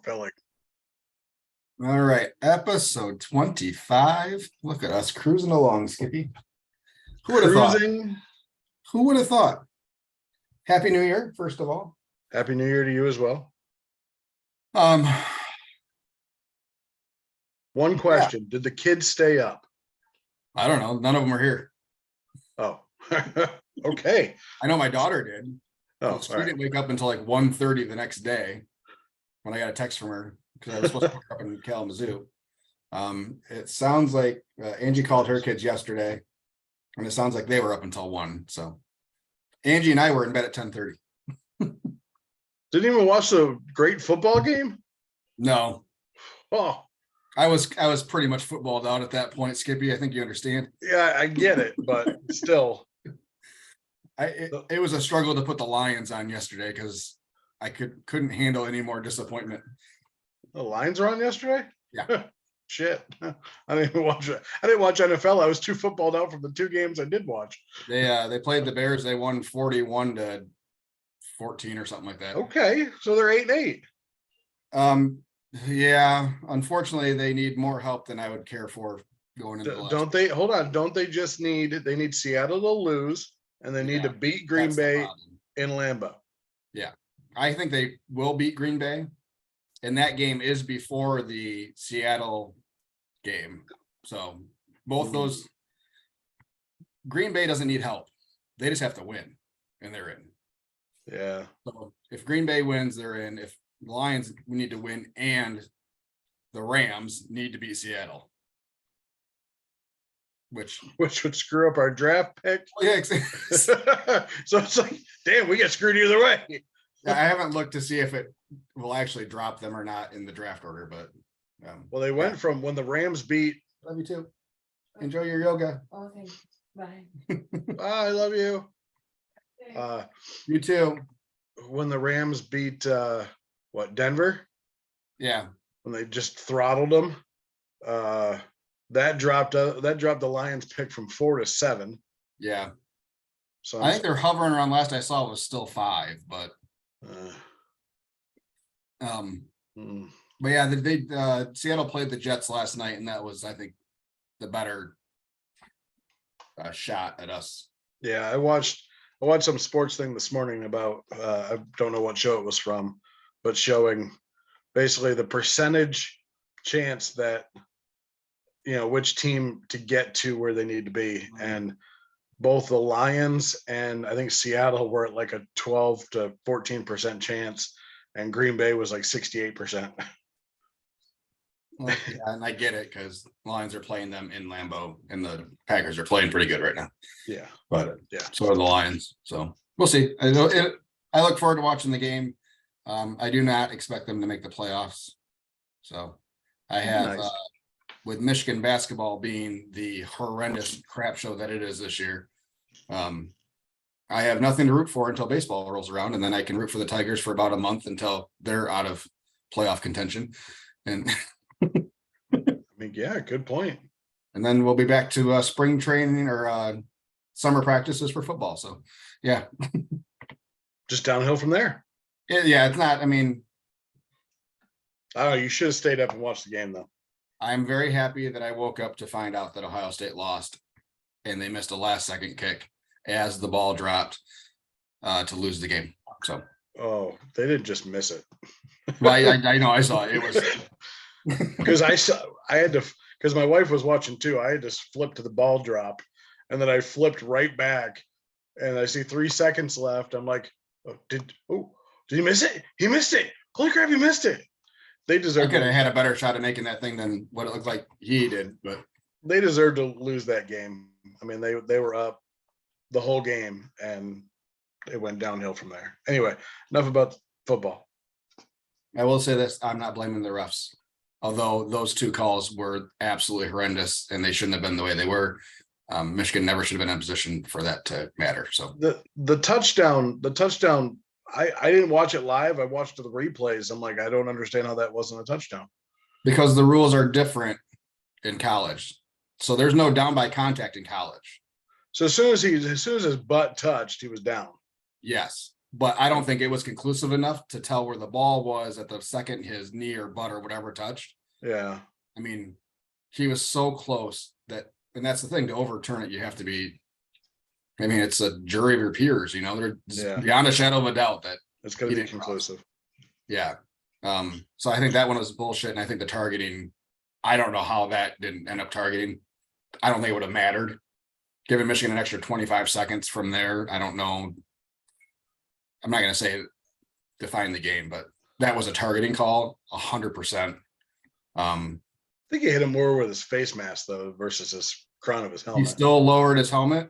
filling. All right, episode 25. Look at us cruising along, Skippy. Who would have thought? Cruising. Who would have thought? Happy New Year, first of all. Happy New Year to you as well. One question: Did the kids stay up? I don't know. None of them are here. Oh, okay. I know my daughter did. Oh, She all right. didn't wake up until like 1:30 the next day when I got a text from her because I was supposed to pick her up in Kalamazoo. It sounds like Angie called her kids yesterday, and it sounds like they were up until 1. So Angie and I were in bed at 10:30. Didn't even watch the great football game. No, Oh, I was pretty much footballed out at that point, Skippy. I think you understand. yeah, I get it, but still. It was a struggle to put the Lions on yesterday because I couldn't handle any more disappointment. The Lions are on yesterday? Yeah. Shit. I didn't even watch it. I didn't watch NFL. I was too footballed out from the 2 games I did watch. They played the Bears. They won 41-14 or something like that. Okay, so they're 8-8. Yeah, unfortunately they need more help than I would care for going into the last. Don't they? Hold on. Don't they just need Seattle to lose and they need to beat Green Bay in Lambeau? Yeah, I think they will beat Green Bay, and that game is before the Seattle game. So both those, Green Bay doesn't need help. They just have to win, and they're in. Yeah. So if Green Bay wins, they're in. If the Lions need to win, and the Rams need to beat Seattle, which would screw up our draft pick. Yeah, so it's like, damn, we get screwed either way. I haven't looked to see if it will actually drop them or not in the draft order, but well, they went from when the Rams beat. Love you too. Enjoy your yoga. Oh, thanks. Bye. I love you. You too. When the Rams beat Denver? Yeah. When they just throttled them. That dropped the Lions pick from 4 to 7. Yeah. So I think they're hovering around. Last I saw was still 5, but but yeah, they Seattle played the Jets last night, and that was, I think, the better shot at us. Yeah, I watched some sports thing this morning about I don't know what show it was from, but showing basically the percentage chance that which team to get to where they need to be, and both the Lions and I think Seattle were at like a 12 to 14% chance, and Green Bay was like 68%. Well, yeah, and I get it because Lions are playing them in Lambeau, and the Packers are playing pretty good right now. Yeah, but yeah, so are the Lions. So we'll see. I look forward to watching the game. I do not expect them to make the playoffs. So I have with Michigan basketball being the horrendous crap show that it is this year. I have nothing to root for until baseball rolls around, and then I can root for the Tigers for about a month until they're out of playoff contention. And I mean, yeah, good point. And then we'll be back to spring training or summer practices for football. So, yeah. Just downhill from there. Yeah, it's not. I mean, oh, you should have stayed up and watched the game, though. I'm very happy that I woke up to find out that Ohio State lost, and they missed a last-second kick as the ball dropped to lose the game. So, oh, they didn't just miss it. Well, I know I saw it. It was because because my wife was watching too. I had to flip to the ball drop, and then I flipped right back, and I see 3 seconds left. I'm like, did he miss it? He missed it. Holy crap, he missed it. They deserve. I could have had a better shot at making that thing than what it looked like he did, but they deserve to lose that game. I mean, they were up the whole game, and it went downhill from there. Anyway, enough about football. I will say this: I'm not blaming the refs, although those 2 calls were absolutely horrendous, and they shouldn't have been the way they were. Michigan never should have been in a position for that to matter. So the touchdown. I didn't watch it live. I watched the replays. I'm like, I don't understand how that wasn't a touchdown. Because the rules are different in college. So there's no down by contact in college. So as soon as his butt touched, he was down. Yes. but I don't think it was conclusive enough to tell where the ball was at the second his knee or butt or whatever touched. Yeah. I mean, he was so close that, and that's the thing, to overturn it, you have to be, I mean, it's a jury of your peers, you know, they're Yeah. beyond a shadow of a doubt that, It's going He to be didn't conclusive. yeah. So I think that one was bullshit. And I think the targeting, I don't know how that didn't end up targeting. I don't think it would have mattered. Giving Michigan an extra 25 seconds from there, I don't know. I'm not going to say define the game, but that was a targeting call, 100%. I think he hit him more with his face mask though versus his crown of his He helmet. still lowered his helmet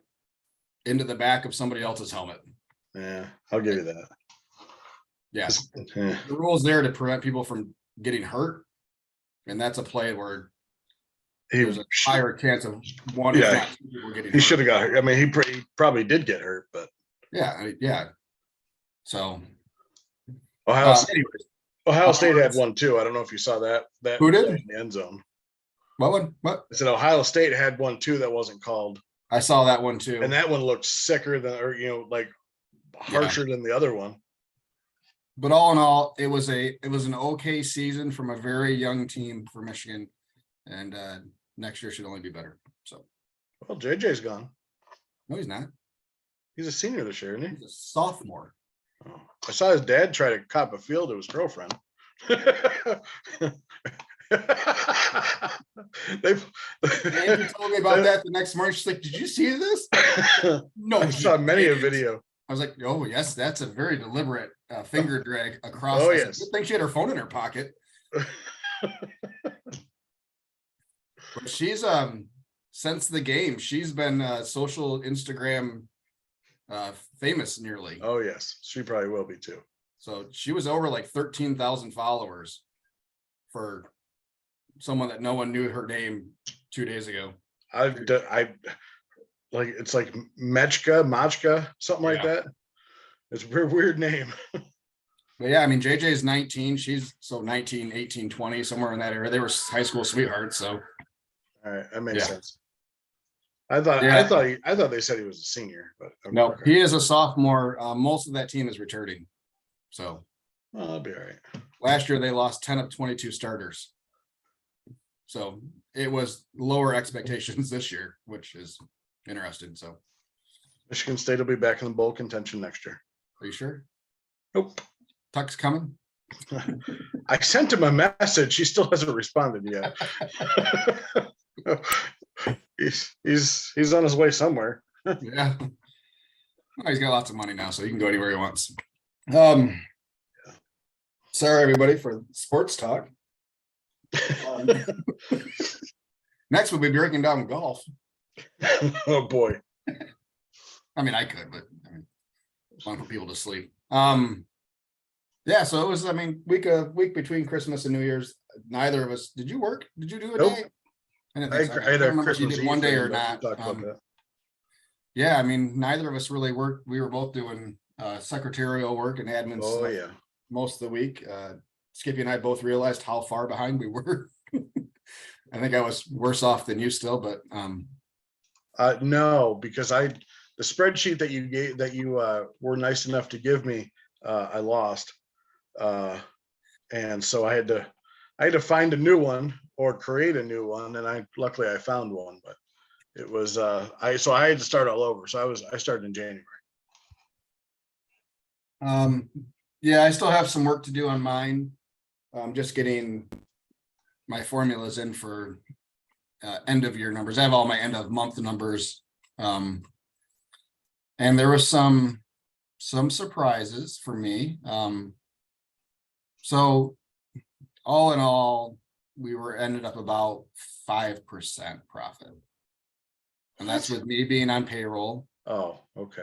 into the back of somebody else's helmet. Yeah, I'll give you that. Yeah. Yeah. The rule's there to prevent people from getting hurt. And that's a play where He, there's a higher chance of one, if Yeah. not two people getting he hurt. should have got hurt. I mean, he probably did get hurt, but Yeah, yeah. So Ohio State, anyways, Ohio State had one too. I don't know if you saw that. That Who did? play in the end zone. what? I said Ohio State had one too that wasn't called, I saw that one too. and that one looked sicker than, or like harsher than the other one. But all in all, it was an okay season from a very young team for Michigan, and next year should only be better. So Well, JJ's gone. no, he's not. He's a senior this year, isn't he? He's a sophomore. Oh. I saw his dad try to cop a field to his girlfriend. They've Andy told me about that the next morning. She's like, "Did you see this?" No, I saw many a didn't. video. I was like, "Oh yes, that's a very deliberate finger drag across." Oh, I said, yes. Good thing she had her phone in her pocket. But she's since the game, she's been social Instagram famous nearly. Oh yes, she probably will be too. So she was over like 13,000 followers for someone that no one knew her name 2 days ago. I like, it's like Machka, something like Yeah. that. It's a weird name. But yeah, I mean, JJ is 19. She's so 19, 18, 20, somewhere in that area. They were high school sweethearts. So All right, that makes Yeah. sense. I thought they said he was a senior, but no, okay. he is a sophomore. Most of that team is returning. So Well, that'll be all right. last year they lost 10 of 22 starters. So it was lower expectations this year, which is interesting. So Michigan State will be back in the bowl contention next year. are you sure? Nope. Tuck's coming? I sent him a message. He still hasn't responded yet. he's on his way somewhere. Yeah. Well, he's got lots of money now, so he can go anywhere he wants. Sorry, everybody, for sports talk. Next, we'll be breaking down golf. Oh boy. I mean, I could, but I mean, want for people to sleep. Yeah, so it was, I mean, week between Christmas and New Year's. Neither of us, did you work? Did you do a Nope. day? I didn't I think so. had I don't a remember if you Christmas did one Eve day thing, or but not. we'll talk about that. Yeah, I mean, neither of us really worked. We were both doing secretarial work and admin Oh stuff yeah. most of the week. Skippy and I both realized how far behind we were. I think I was worse off than you still, but No, because the spreadsheet that you gave, that you were nice enough to give me, I lost. And so I had to find a new one or create a new one, and luckily I found one, but it was I had to start all over. So I started in January. yeah, I still have some work to do on mine. Just getting my formulas in for end of year numbers. I have all my end of month numbers. And there was some surprises for me. So all in all, we ended up about 5% profit. And that's with me being on payroll. Oh, okay.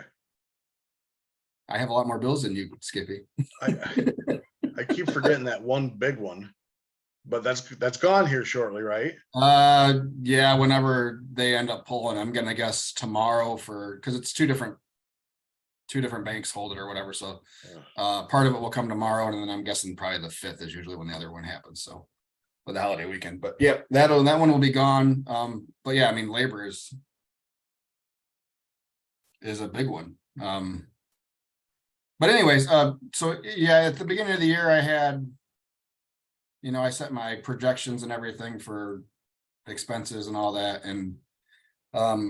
I have a lot more bills than you, Skippy. I keep forgetting that one big one, but that's gone here shortly, right? Yeah, whenever they end up pulling, I'm gonna guess tomorrow because it's two different banks hold it or whatever. So part of it will come tomorrow, and then I'm guessing probably the 5th is usually when the other one happens. So with the holiday weekend, but yeah, that one will be gone. But yeah, I mean, labor is a big one. But anyways, so yeah, at the beginning of the year, I had, I set my projections and everything for expenses and all that, and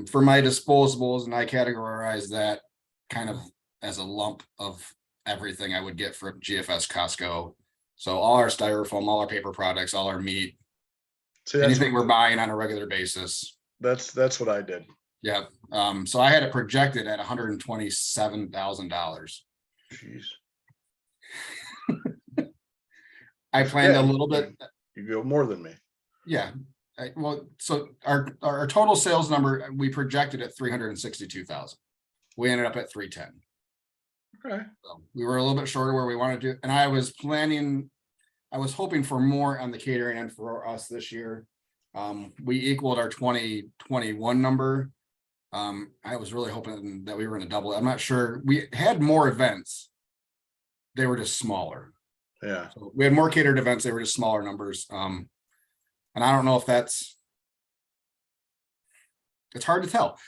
for my disposables, and I categorized that kind of as a lump of everything I would get from GFS Costco. So all our styrofoam, all our paper products, all our meat, See, that's anything we're buying on a regular basis. that's what I did. Yeah. So I had it projected at $127,000. Jeez. I planned Yeah, a little bit. You go more than me. Yeah. Well, so our total sales number, we projected at 362,000. We ended up at 310. Okay. So we were a little bit short of where we wanted to, and I was hoping for more on the catering end for us this year. We equaled our 2021 number. I was really hoping that we were going to double it. I'm not sure. We had more events. They were just smaller. Yeah. So we had more catered events. They were just smaller numbers. And I don't know if it's hard to tell.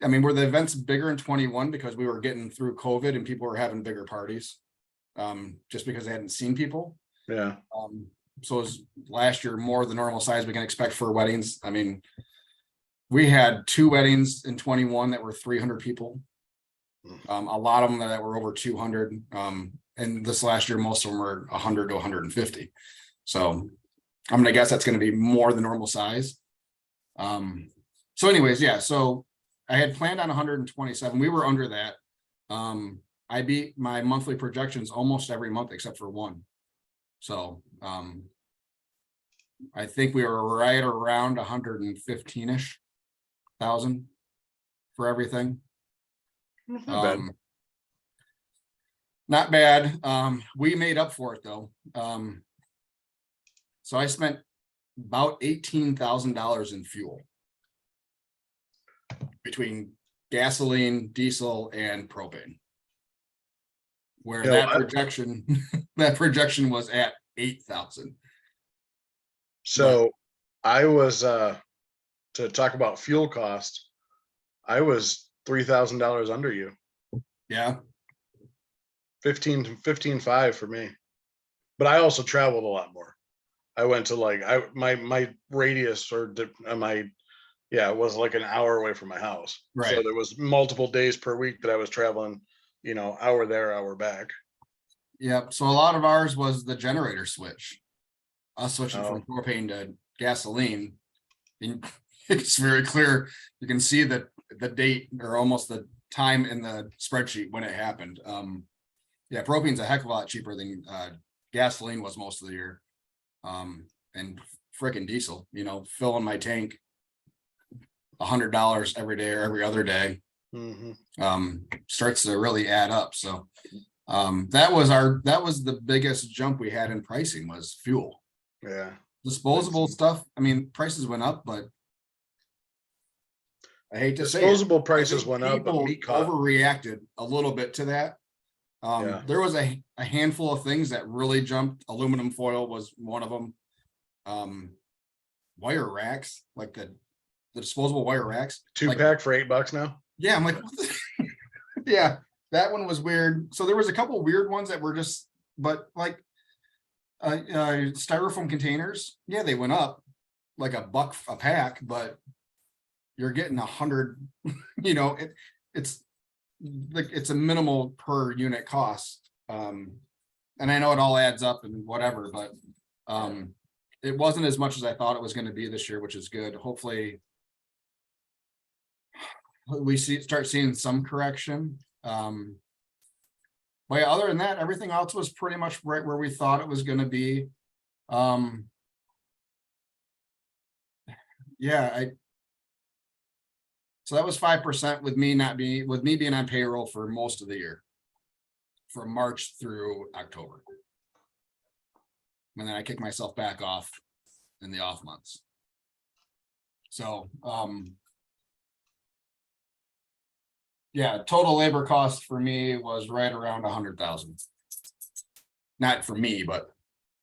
I mean, were the events bigger in 21 because we were getting through COVID and people were having bigger parties, just because they hadn't seen people? Yeah. So it was last year more the normal size we can expect for weddings. I mean, we had 2 weddings in 21 that were 300 people. A lot of them that were over 200. And this last year, most of them were 100 to 150. So I'm going to guess that's going to be more the normal size. So anyways, yeah, so I had planned on 127. We were under that. I beat my monthly projections almost every month except for one. So I think we were right around 115-ish thousand for everything. Not bad. We made up for it though. So I spent about $18,000 in fuel between gasoline, diesel, and propane. Where that projection was at 8,000. So I was to talk about fuel cost, I was $3,000 under you. Yeah. 15.5 for me. But I also traveled a lot more. I went to my radius it was like an hour away from my house. Right. So there was multiple days per week that I was traveling, hour there, hour back. Yep. So a lot of ours was the generator switch. Us switching from propane to gasoline. And it's very clear. You can see the date or almost the time in the spreadsheet when it happened. Yeah, propane's a heck of a lot cheaper than gasoline was most of the year. And frickin' diesel, filling my tank $100 every day or every other day. Starts to really add up. So that was the biggest jump we had in pricing was fuel. Yeah. Disposable stuff, I mean, prices went up, but I hate to say disposable prices went up, but people meat cost overreacted a little bit to that. There was a handful of things that really jumped. Aluminum foil was one of them. Wire racks, like the disposable wire racks. 2-pack for $8 now. Yeah, I'm like, yeah, that one was weird. So there was a couple of weird ones that were just, but like styrofoam containers, yeah, they went up like $1 a pack, but you're getting 100. It's like it's a minimal per unit cost. And I know it all adds up and whatever, but it wasn't as much as I thought it was going to be this year, which is good. Hopefully we start seeing some correction. But yeah, other than that, everything else was pretty much right where we thought it was going to be. Yeah, so that was 5% with me being on payroll for most of the year, from March through October. And then I kick myself back off in the off months. So, yeah, total labor cost for me was right around 100,000. Not for me, but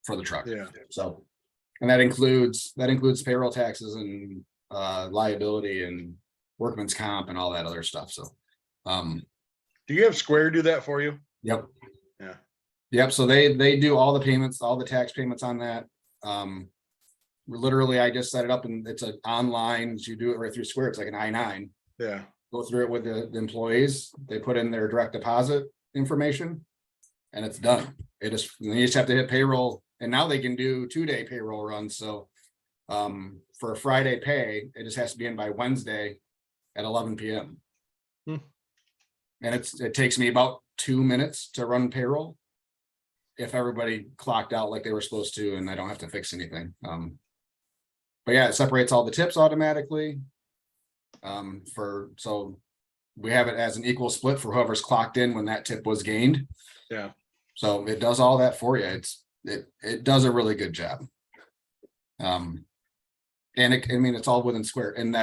for the truck. Yeah. So, and that includes payroll taxes and liability and workman's comp and all that other stuff. So, do you have Square do that for you? Yep. Yeah. Yep, so they do all the payments, all the tax payments on that. Literally, I just set it up and it's an online, so you do it right through Square. It's like an I-9. Yeah. Go through it with the employees. They put in their direct deposit information and it's done. You just have to hit payroll, and now they can do 2-day payroll runs. So for a Friday pay, it just has to be in by Wednesday at 11 p.m. Hmm. And it takes me about 2 minutes to run payroll if everybody clocked out like they were supposed to, and I don't have to fix anything. But yeah, it separates all the tips automatically. So we have it as an equal split for whoever's clocked in when that tip was gained. Yeah. So it does all that for you. It does a really good job. And it's all within Square. And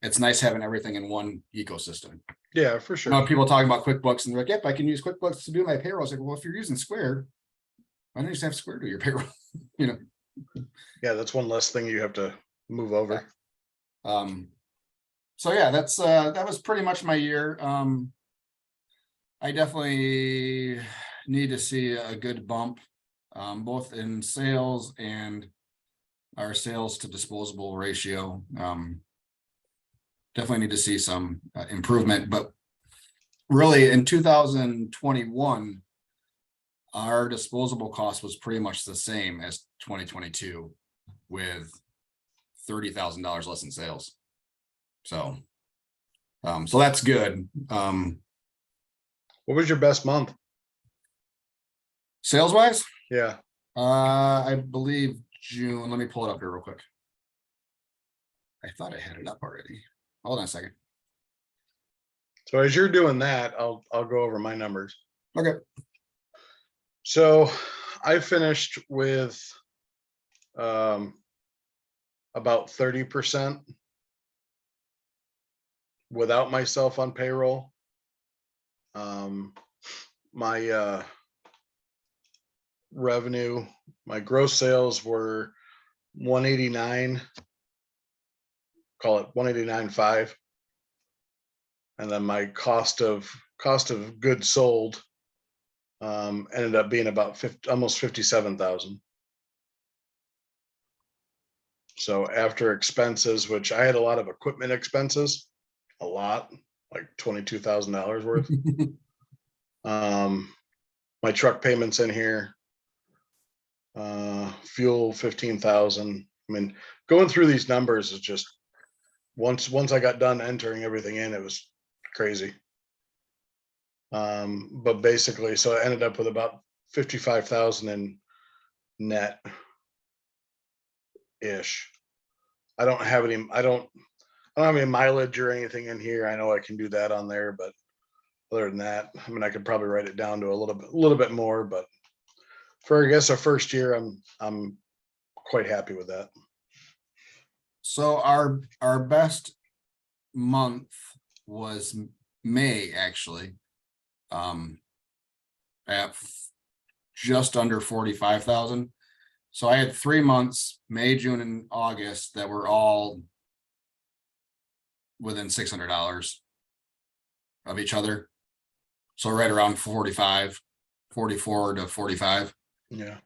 it's nice having everything in one ecosystem. Yeah, for sure. Now people talking about QuickBooks and they're like, yep, I can use QuickBooks to do my payroll. I was like, well, if you're using Square, why don't you just have Square do your payroll? Yeah, that's one less thing you have to move over. So yeah, that was pretty much my year. I definitely need to see a good bump, both in sales and our sales to disposable ratio. Definitely need to see some improvement, but really in 2021, our disposable cost was pretty much the same as 2022 with $30,000 less in sales. So that's good. What was your best month? Sales wise? Yeah. I believe June. Let me pull it up here real quick. I thought I had it up already. Hold on a second. So as you're doing that, I'll go over my numbers. Okay. So I finished with about 30% without myself on payroll. My revenue, my gross sales were 189, call it 189.5. And then my cost of goods sold ended up being about almost 57,000. So after expenses, which I had a lot of equipment expenses, a lot, like $22,000 worth. My truck payments in here, fuel 15,000. I mean, going through these numbers is just once I got done entering everything in, it was crazy. But basically, so I ended up with about 55,000 in net ish. I don't have any mileage or anything in here. I know I can do that on there, but other than that, I mean, I could probably write it down to a little bit more, but for, I guess, our first year, I'm quite happy with that. So our best month was May, actually, at just under 45,000. So I had 3 months, May, June, and August, that were all within $600 of each other. So right around 44 to 45. Yeah.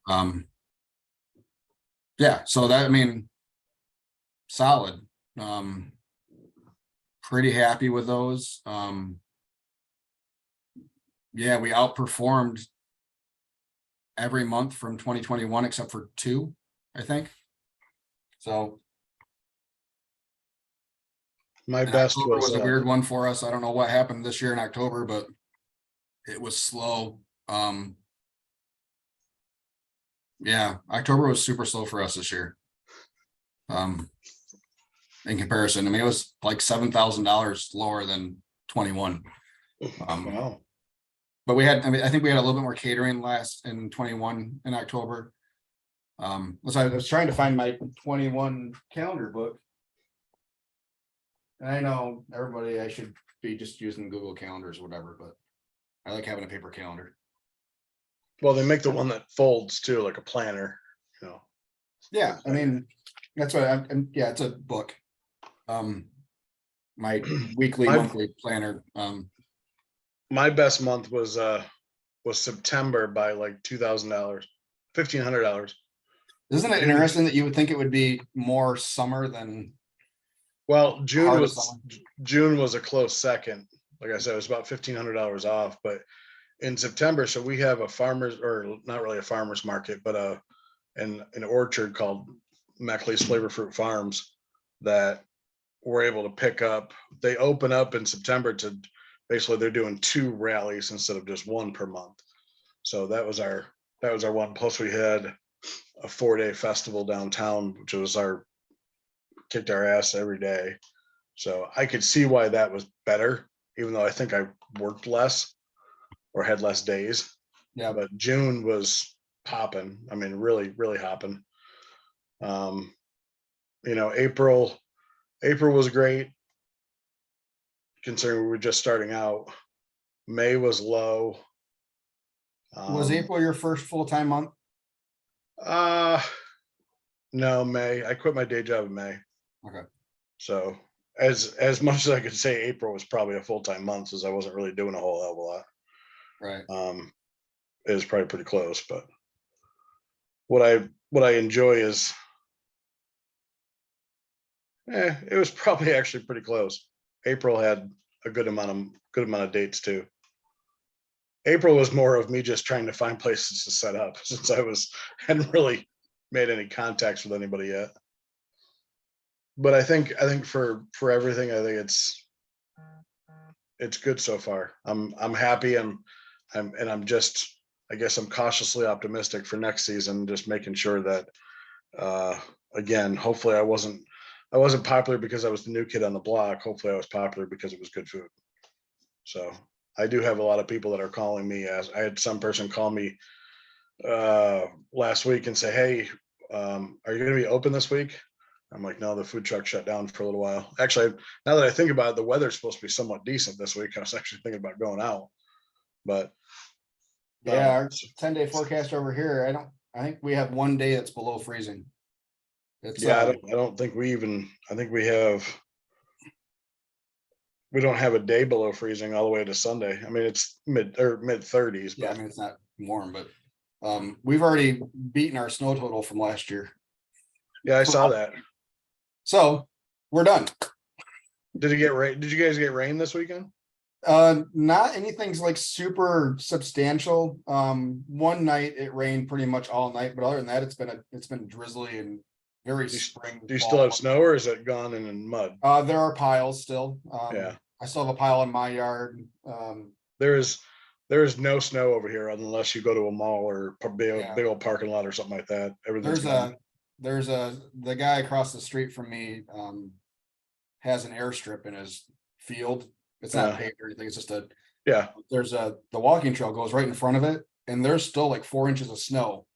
Yeah, so that, I mean, solid. Pretty happy with those. Yeah, we outperformed every month from 2021 except for 2, I think. So my best was a weird one for us. I don't know what happened this year in October, but it was slow. Yeah, October was super slow for us this year. In comparison, I mean, it was like $7,000 lower than 21. Wow. But we had, I mean, I think we had a little bit more catering in 21 in October. So I was trying to find my 21 calendar book. And I know everybody, I should be just using Google Calendars or whatever, but I like having a paper calendar. Well, they make the one that folds too, like a planner, you know. Yeah, I mean, that's what yeah, it's a book. My weekly, monthly planner. My best month was was September by like $2,000, $1,500. Isn't it interesting that you would think it would be more summer than Well, heart of summer? June was a close second. Like I said, it was about $1,500 off, but in September, so we have a farmer's, or not really a farmer's market, but an orchard called Meckley's Flavor Fruit Farms that we're able to pick up. They open up in September to basically they're doing 2 rallies instead of just 1 per month. So that was our one. Plus we had a 4-day festival downtown, which was kicked our ass every day. So I could see why that was better, even though I think I worked less or had less days. Yeah. But June was popping. I mean, really, really hopping. April was great considering we were just starting out. May was low. Was April your first full-time month? No, May. I quit my day job in May. Okay. So as much as I could say April was probably a full-time month, as I wasn't really doing a whole hell of a lot. Right. It was probably pretty close, but what I enjoy is it was probably actually pretty close. April had a good amount of dates too. April was more of me just trying to find places to set up since I hadn't really made any contacts with anybody yet. But I think for everything, I think it's good so far. I'm happy and I'm just, I guess I'm cautiously optimistic for next season, just making sure that again, hopefully I wasn't popular because I was the new kid on the block. Hopefully I was popular because it was good food. So I do have a lot of people that are calling me. As I had some person call me last week and say, "Hey, are you going to be open this week?" I'm like, "No, the food truck shut down for a little while." Actually, now that I think about it, the weather's supposed to be somewhat decent this week. I was actually thinking about going out, but yeah, our 10-day forecast over here. I think we have 1 day that's below freezing. It's I don't think I think we don't have a day below freezing all the way to Sunday. I mean, it's mid 30s. Yeah, I mean, it's not warm, but we've already beaten our snow total from last year. Yeah, I saw that. So we're done. Did you guys get rain this weekend? Not anything's like super substantial. One night it rained pretty much all night, but other than that, it's been drizzly and very spring. Do you still have snow, or is it gone and in mud? There are piles still. Yeah. I still have a pile in my yard. There is no snow over here unless you go to a mall or big old parking lot or something like that. Everything's the guy across the street from me has an airstrip in his field. It's not paved or anything. It's just there's the walking trail goes right in front of it, and there's still like 4 inches of snow,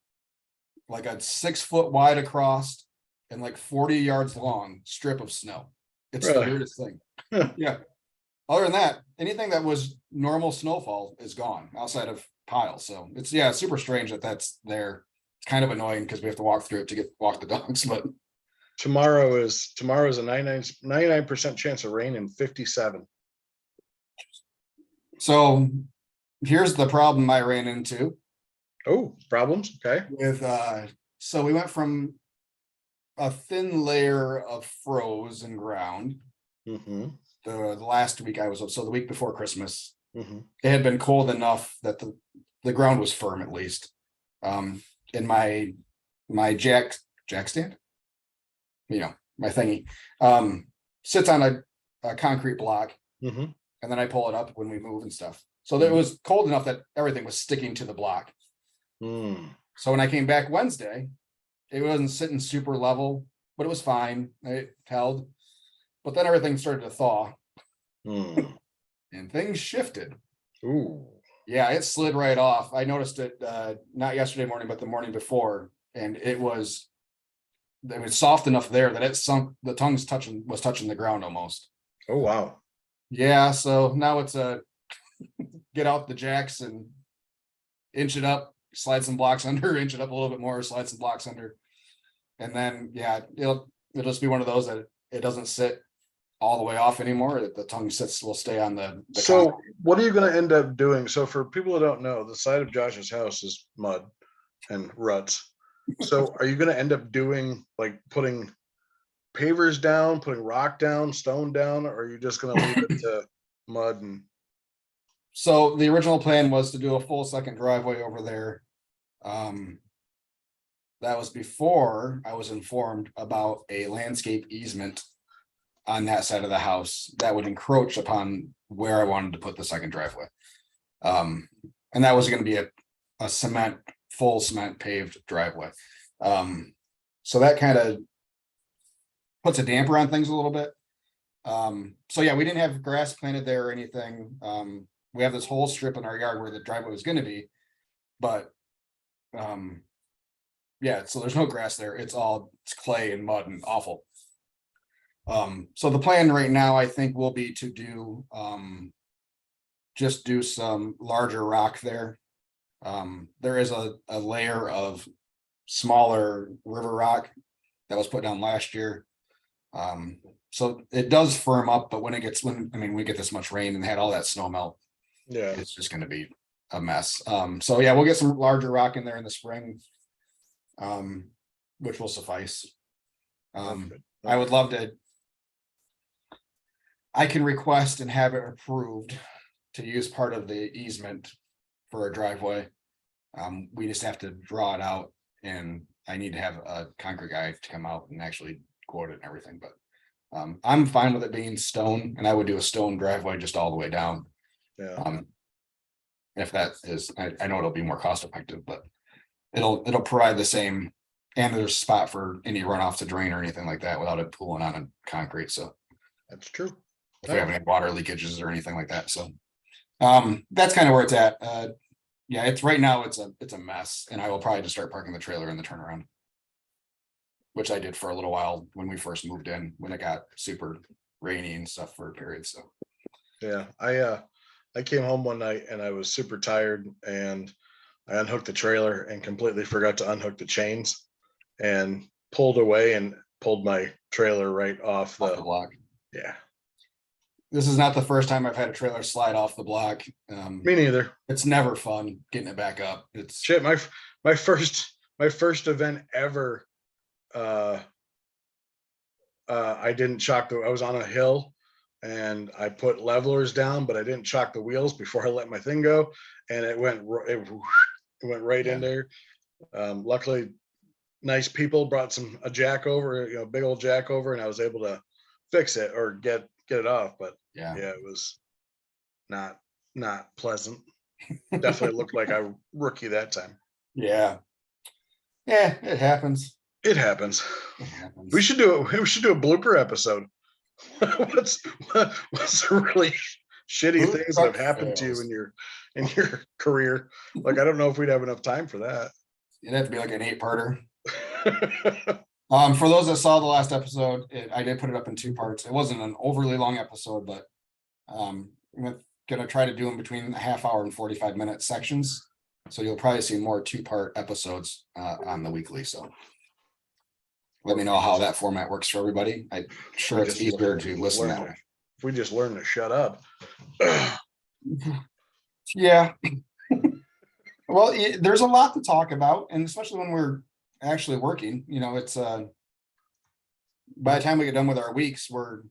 like a 6 foot wide across and like 40 yards long strip of snow. It's the weirdest thing. Yeah. Other than that, anything that was normal snowfall is gone outside of piles. So it's super strange that that's there. It's kind of annoying because we have to walk through it to walk the dogs. But tomorrow is a 99% chance of rain and 57. So here's the problem I ran into. Oh, problems. Okay. So we went from a thin layer of frozen ground. Mm-hmm. The last week I was up, so the week before Christmas, mm-hmm. It had been cold enough that the ground was firm at least. In my jack stand, my thingy, sits on a concrete block, mm-hmm. and then I pull it up when we move and stuff. So it was cold enough that everything was sticking to the block. So when I came back Wednesday, it wasn't sitting super level, but it was fine. It held. But then everything started to thaw. And things shifted. Ooh. Yeah, it slid right off. I noticed it not yesterday morning, but the morning before. And it was soft enough there that it sunk, the tongue was touching the ground almost. Oh, wow. Yeah, so now it's get out the jacks and inch it up, slide some blocks under, inch it up a little bit more, slide some blocks under. And then it'll just be one of those that it doesn't sit all the way off anymore. The tongue sits will stay on the So concrete. what are you gonna end up doing? So for people who don't know, the side of Josh's house is mud and ruts. So are you gonna end up doing like putting pavers down, putting rock down, stone down, or are you just gonna leave it to mud and So the original plan was to do a full second driveway over there. That was before I was informed about a landscape easement on that side of the house that would encroach upon where I wanted to put the second driveway. And that was going to be a full cement paved driveway. So that kind of puts a damper on things a little bit. So yeah, we didn't have grass planted there or anything. We have this whole strip in our yard where the driveway was going to be, but yeah, so there's no grass there. It's clay and mud and awful. So the plan right now, I think, will be to do just do some larger rock there. There is a layer of smaller river rock that was put down last year. So it does firm up, but when we get this much rain and had all that snow melt, yeah? it's just going to be a mess. So yeah, we'll get some larger rock in there in the spring, which will suffice. I would love to. I can request and have it approved to use part of the easement for a driveway. We just have to draw it out, and I need to have a concrete guy to come out and actually quote it and everything, but I'm fine with it being stone, and I would do a stone driveway just all the way down. Yeah. If that is, I know it'll be more cost effective, but it'll provide the same, and there's a spot for any runoff to drain or anything like that without it pooling on a concrete. So That's true. if we have any water leakages or anything like that, so that's kind of where it's at. Yeah, it's right now it's a mess, and I will probably just start parking the trailer in the turnaround, which I did for a little while when we first moved in, when it got super rainy and stuff for a period. So Yeah, I came home one night and I was super tired, and I unhooked the trailer and completely forgot to unhook the chains and pulled away and pulled my trailer right off off the the, block. yeah, This is not the first time I've had a trailer slide off the block. me neither. It's never fun getting it back up. It's Shit, my first event ever, I didn't I was on a hill and I put levelers down, but I didn't chock the wheels before I let my thing go, and it went right in there. Luckily, nice people brought a jack over, big old jack over, and I was able to fix it or get it off. But yeah, it was not pleasant. Definitely looked like a rookie that time. yeah, it happens. It happens. It happens. We should do a blooper episode. what's the really shitty things that have happened to you in your career? Like, I don't know if we'd have enough time for that. It'd have to be like an 8-parter. For those that saw the last episode, I did put it up in 2 parts. It wasn't an overly long episode, but I'm gonna try to do them between a half hour and 45-minute sections. So you'll probably see more 2-part episodes on the weekly. So let me know how that format works for everybody. I'm sure it's easier to listen that way. If we just learn to shut up. Yeah. Well, there's a lot to talk about, and especially when we're actually working, it's by the time we get done with our weeks, we're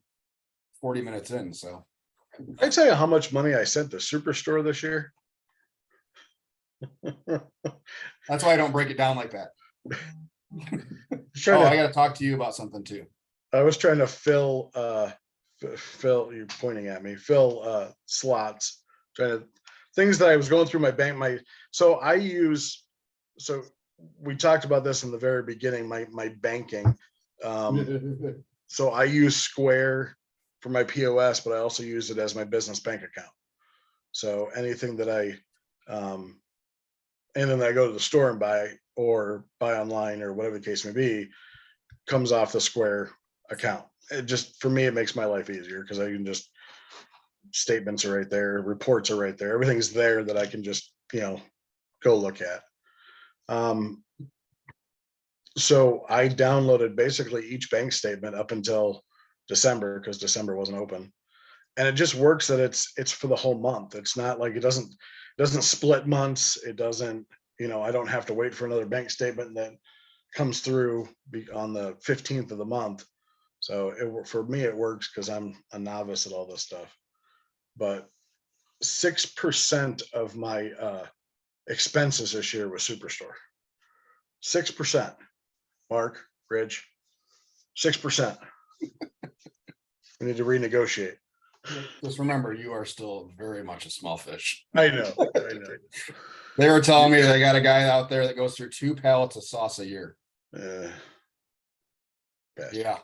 40 minutes in. So I tell you how much money I sent to Superstore this year. That's why I don't break it down like that. I got to talk to you about something too. I was trying to fill you're pointing at me, fill slots, things that I was going through my bank. So we talked about this in the very beginning, my banking. So I use Square for my POS, but I also use it as my business bank account. So anything that anything that I go to the store and buy or buy online or whatever the case may be, comes off the Square account. It just, for me, it makes my life easier because I can just, statements are right there, reports are right there, everything's there that I can just, go look at. So I downloaded basically each bank statement up until December because December wasn't open. And it just works that it's for the whole month. It's not like it doesn't split months. It doesn't, I don't have to wait for another bank statement that comes through on the 15th of the month. So for me, it works because I'm a novice at all this stuff. But 6% of my expenses this year was Superstore. 6%. Mark, Rich, 6%. We need to renegotiate. Just remember, you are still very much a small fish. I know. They were telling me they got a guy out there that goes through 2 pallets of sauce a year. Yeah.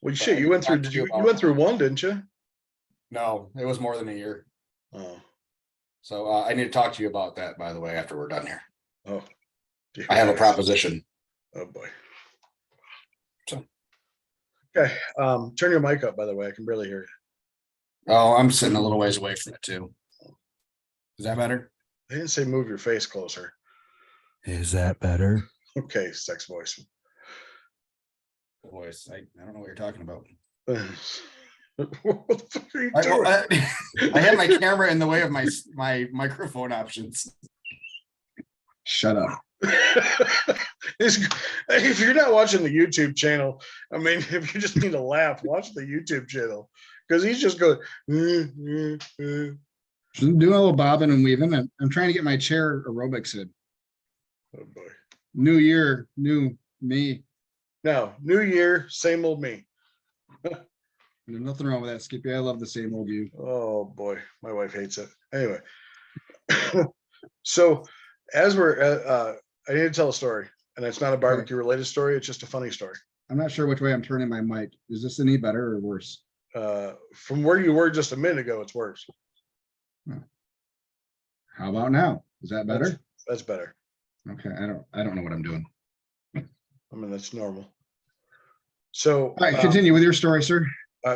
Well, shit, you went through. You went through one, didn't you? No, it was more than a year. Oh. So I need to talk to you about that, by the way, after we're done here. Oh. I have a proposition. Oh boy. So. Okay. Turn your mic up, by the way. I can barely hear you. Oh, I'm sitting a little ways away from it too. Is that better? I didn't say move your face closer. Is that better? Okay, sex voice. Voice. I don't know what you're talking about. What the fuck are you doing? I had my camera in the way of my microphone options. Shut up. If you're not watching the YouTube channel, I mean, if you just need to laugh, watch the YouTube channel because he's just going. Doing a little bobbing and weaving. I'm trying to get my chair aerobics in. Oh boy. New year, new me. No, new year, same old me. There's nothing wrong with that, Skippy. I love the same old you. Oh boy, my wife hates it. Anyway, so as we're, I need to tell a story, and it's not a barbecue related story. It's just a funny story. I'm not sure which way I'm turning my mic. Is this any better or worse? From where you were just a minute ago, it's worse. How about now? Is that better? That's better. Okay, I don't know what I'm doing. I mean, that's normal. So, All right, continue with your story, sir.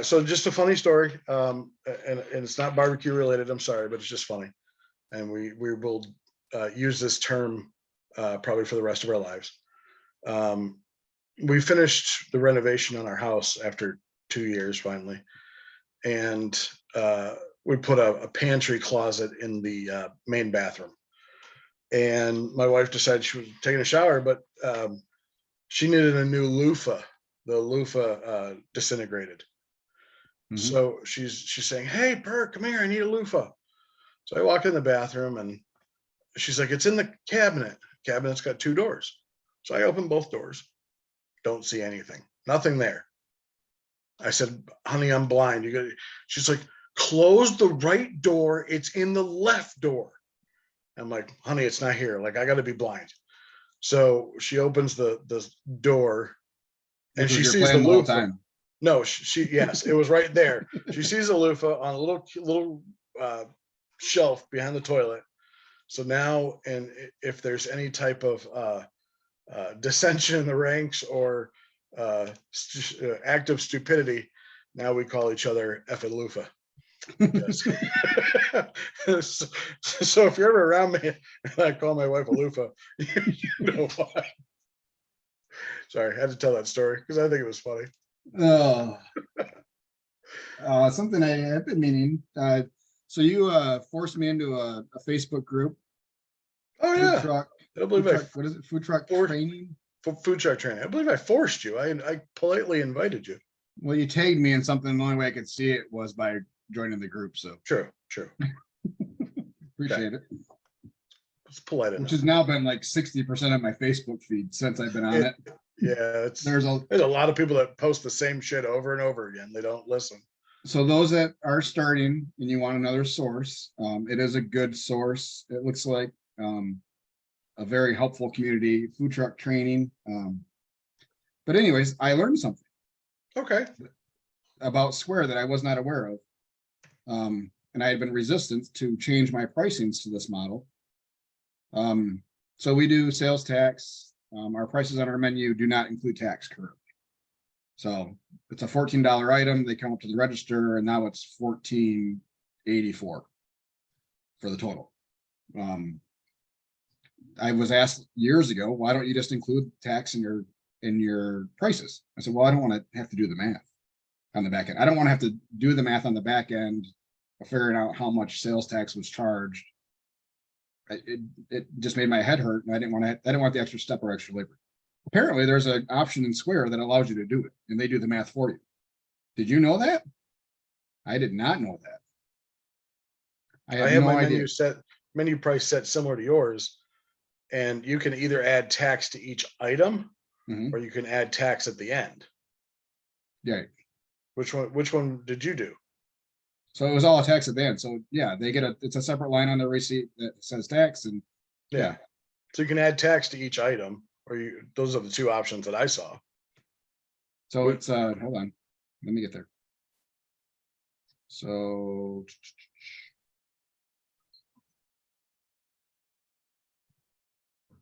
So just a funny story, and it's not barbecue related. I'm sorry, but it's just funny, and we will use this term probably for the rest of our lives. We finished the renovation on our house after 2 years finally, and we put a pantry closet in the main bathroom. And my wife decided she was taking a shower, but she needed a new loofah. The loofah disintegrated. Mm-hmm. So she's saying, "Hey, Perk, come here. I need a loofah." So I walk in the bathroom and she's like, "It's in the cabinet. Cabinet's got 2 doors." So I open both doors. Don't see anything. Nothing there. I said, "Honey, I'm blind." She's like, "Close the right door. It's in the left door." I'm like, "Honey, it's not here. Like, I got to be blind." So she opens the door and she sees the loofah. No, yes, it was right there. She sees a loofah on a little shelf behind the toilet. So now, and if there's any type of dissension in the ranks or act of stupidity, now we call each other effing loofah. So if you're ever around me and I call my wife a loofah, you know why. Sorry, I had to tell that story because I think it was funny. Something I have been meaning. So you forced me into a Facebook group. Oh yeah, I believe what is it? Food truck training. Food truck training. I believe I forced you. I politely invited you. Well, you tagged me in something. The only way I could see it was by joining the group. So true. Appreciate it. It's polite enough. Which has now been like 60% of my Facebook feed since I've been on it. Yeah, there's a lot of people that post the same shit over and over again. They don't listen. So those that are starting and you want another source, it is a good source. It looks like a very helpful community, food truck training. But anyways, I learned something. Okay. About Square that I was not aware of. And I had been resistant to change my pricings to this model. So we do sales tax. Our prices on our menu do not include tax currently. So it's a $14 item. They come up to the register and now it's $14.84 for the total. I was asked years ago, why don't you just include tax in your prices? I said, well, I don't want to have to do the math. on the back end. I don't want to have to do the math on the back end of figuring out how much sales tax was charged. It just made my head hurt, and I didn't want the extra step or extra labor. Apparently, there's an option in Square that allows you to do it, and they do the math for you. Did you know that? I did not know that. I I had have no my idea. menu price set similar to yours. And you can either add tax to each item Mhm. or you can add tax at the end. Yeah. Which one did you do? So it was all a tax at the end. So yeah, it's a separate line on the receipt that says tax, and Yeah. So you can add tax to each item, or those are the two options that I saw. so it's hold on, let me get there. So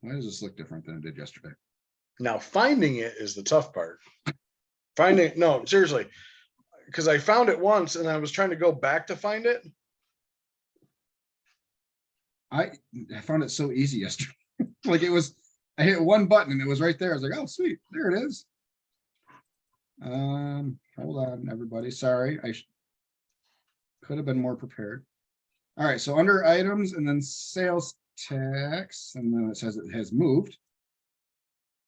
why does this look different than it did yesterday? Now finding it is the tough part. No, seriously. Because I found it once and I was trying to go back to find it. I found it so easy yesterday. Like I hit one button and it was right there. I was like, oh sweet, there it is. Hold on, everybody. Sorry, I could have been more prepared. All right, so under items and then sales tax, and then it says it has moved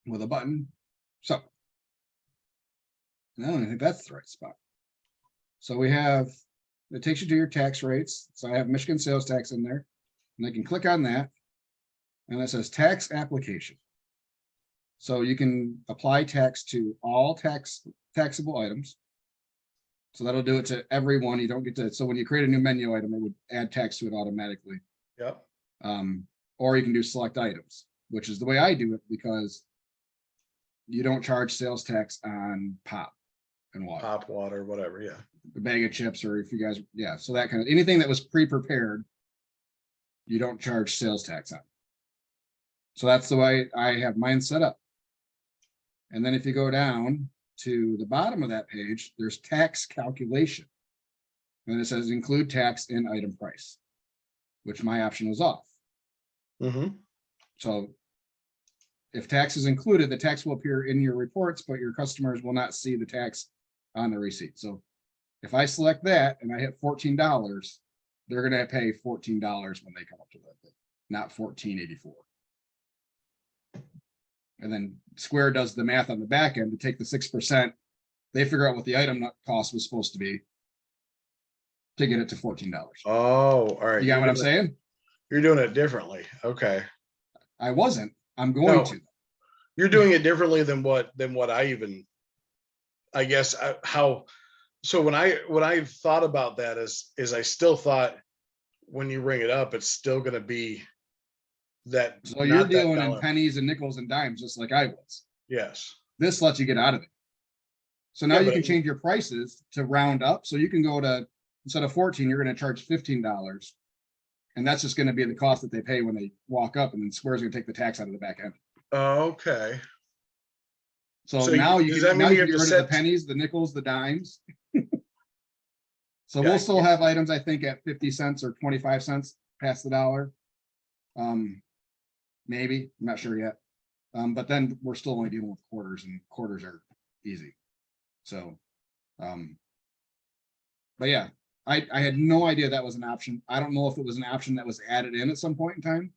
with a button. So I don't think that's the right spot. So we have, it takes you to your tax rates. So I have Michigan sales tax in there, and I can click on that. And it says tax application. So you can apply tax to all taxable items. So that'll do it to everyone. You don't get to, so when you create a new menu item, it would add tax to it automatically. Yep. Or you can do select items, which is the way I do it, because you don't charge sales tax on pop and water. Pop, water, whatever. Yeah. A bag of chips, or if you guys, yeah, so that kind of, anything that was pre-prepared, you don't charge sales tax on. So that's the way I have mine set up. And then if you go down to the bottom of that page, there's tax calculation. And it says include tax in item price, which my option was off. Mm-hmm. So if tax is included, the tax will appear in your reports, but your customers will not see the tax on the receipt. So if I select that and I hit $14, they're going to pay $14 when they come up to that thing, not $14.84. And then Square does the math on the back end to take the 6%. They figure out what the item cost was supposed to be to get it to $14. Oh, all right. You got what I'm saying? You're doing it differently. Okay. I wasn't. I'm going to. You're doing it differently than what I even, I guess, how. So when I thought about that is I still thought when you ring it up, it's still going to be that. So you're dealing in pennies and nickels and dimes, just like I was. Yes. This lets you get out of it. So now Yeah, you can change your prices to round up. So you can go to, instead of 14, you're going to charge $15. And that's just going to be the cost that they pay when they walk up, and then Square's going to take the tax out of the back end. Okay. So now you does can, that mean now you you have can to get rid of the set- pennies, the nickels, the dimes. So Yeah, we'll still have items, I think, at 50 cents or 25 cents past the dollar. Maybe, I'm not sure yet. But then we're still only dealing with quarters, and quarters are easy. So, but yeah, I had no idea that was an option. I don't know if it was an option that was added in at some point in time,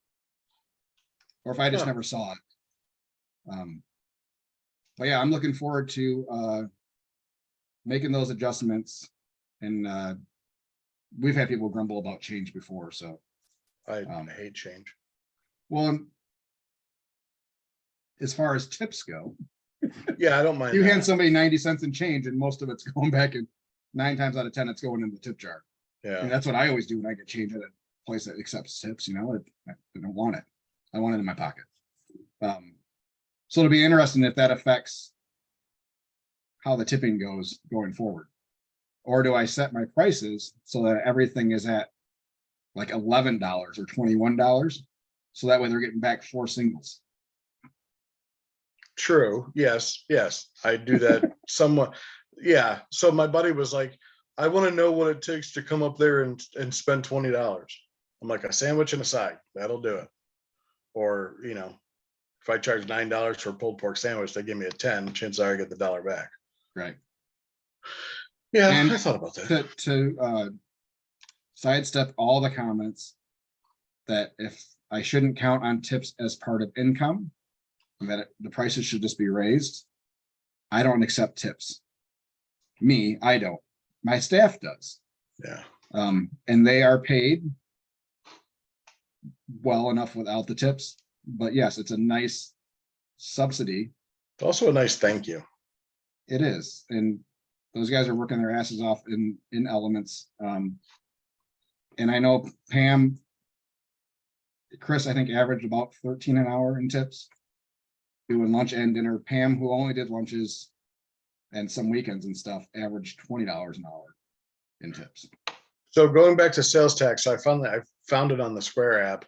or if I just Huh. never saw it. But yeah, I'm looking forward to making those adjustments. And we've had people grumble about change before, so. I hate change. Well, as far as tips go, Yeah, I don't mind. you that. hand somebody 90 cents in change, and most of it's going back, and 9 times out of 10, it's going in the tip jar. Yeah. And that's what I always do when I get change at a place that accepts tips. You know, I don't want it. I want it in my pocket. So it'll be interesting if that affects how the tipping goes going forward. Or do I set my prices so that everything is at like $11 or $21? So that way they're getting back 4 singles. True. Yes. I do that somewhat. Yeah. So my buddy was like, I want to know what it takes to come up there and spend $20. I'm like, a sandwich and a side. That'll do it. Or, if I charge $9 for a pulled pork sandwich, they give me a 10, chances are I get the $1 back. Right. Yeah, And I thought about that. to sidestep all the comments that if I shouldn't count on tips as part of income, and that the prices should just be raised, I don't accept tips. Me, I don't. My staff does. Yeah. And they are paid well enough without the tips. But yes, it's a nice subsidy. It's also a nice thank you. It is. And those guys are working their asses off in elements. And I know Pam, Chris, I think averaged about 13 an hour in tips, doing lunch and dinner. Pam, who only did lunches and some weekends and stuff, averaged $20 an hour in tips. So going back to sales tax, I found it on the Square app,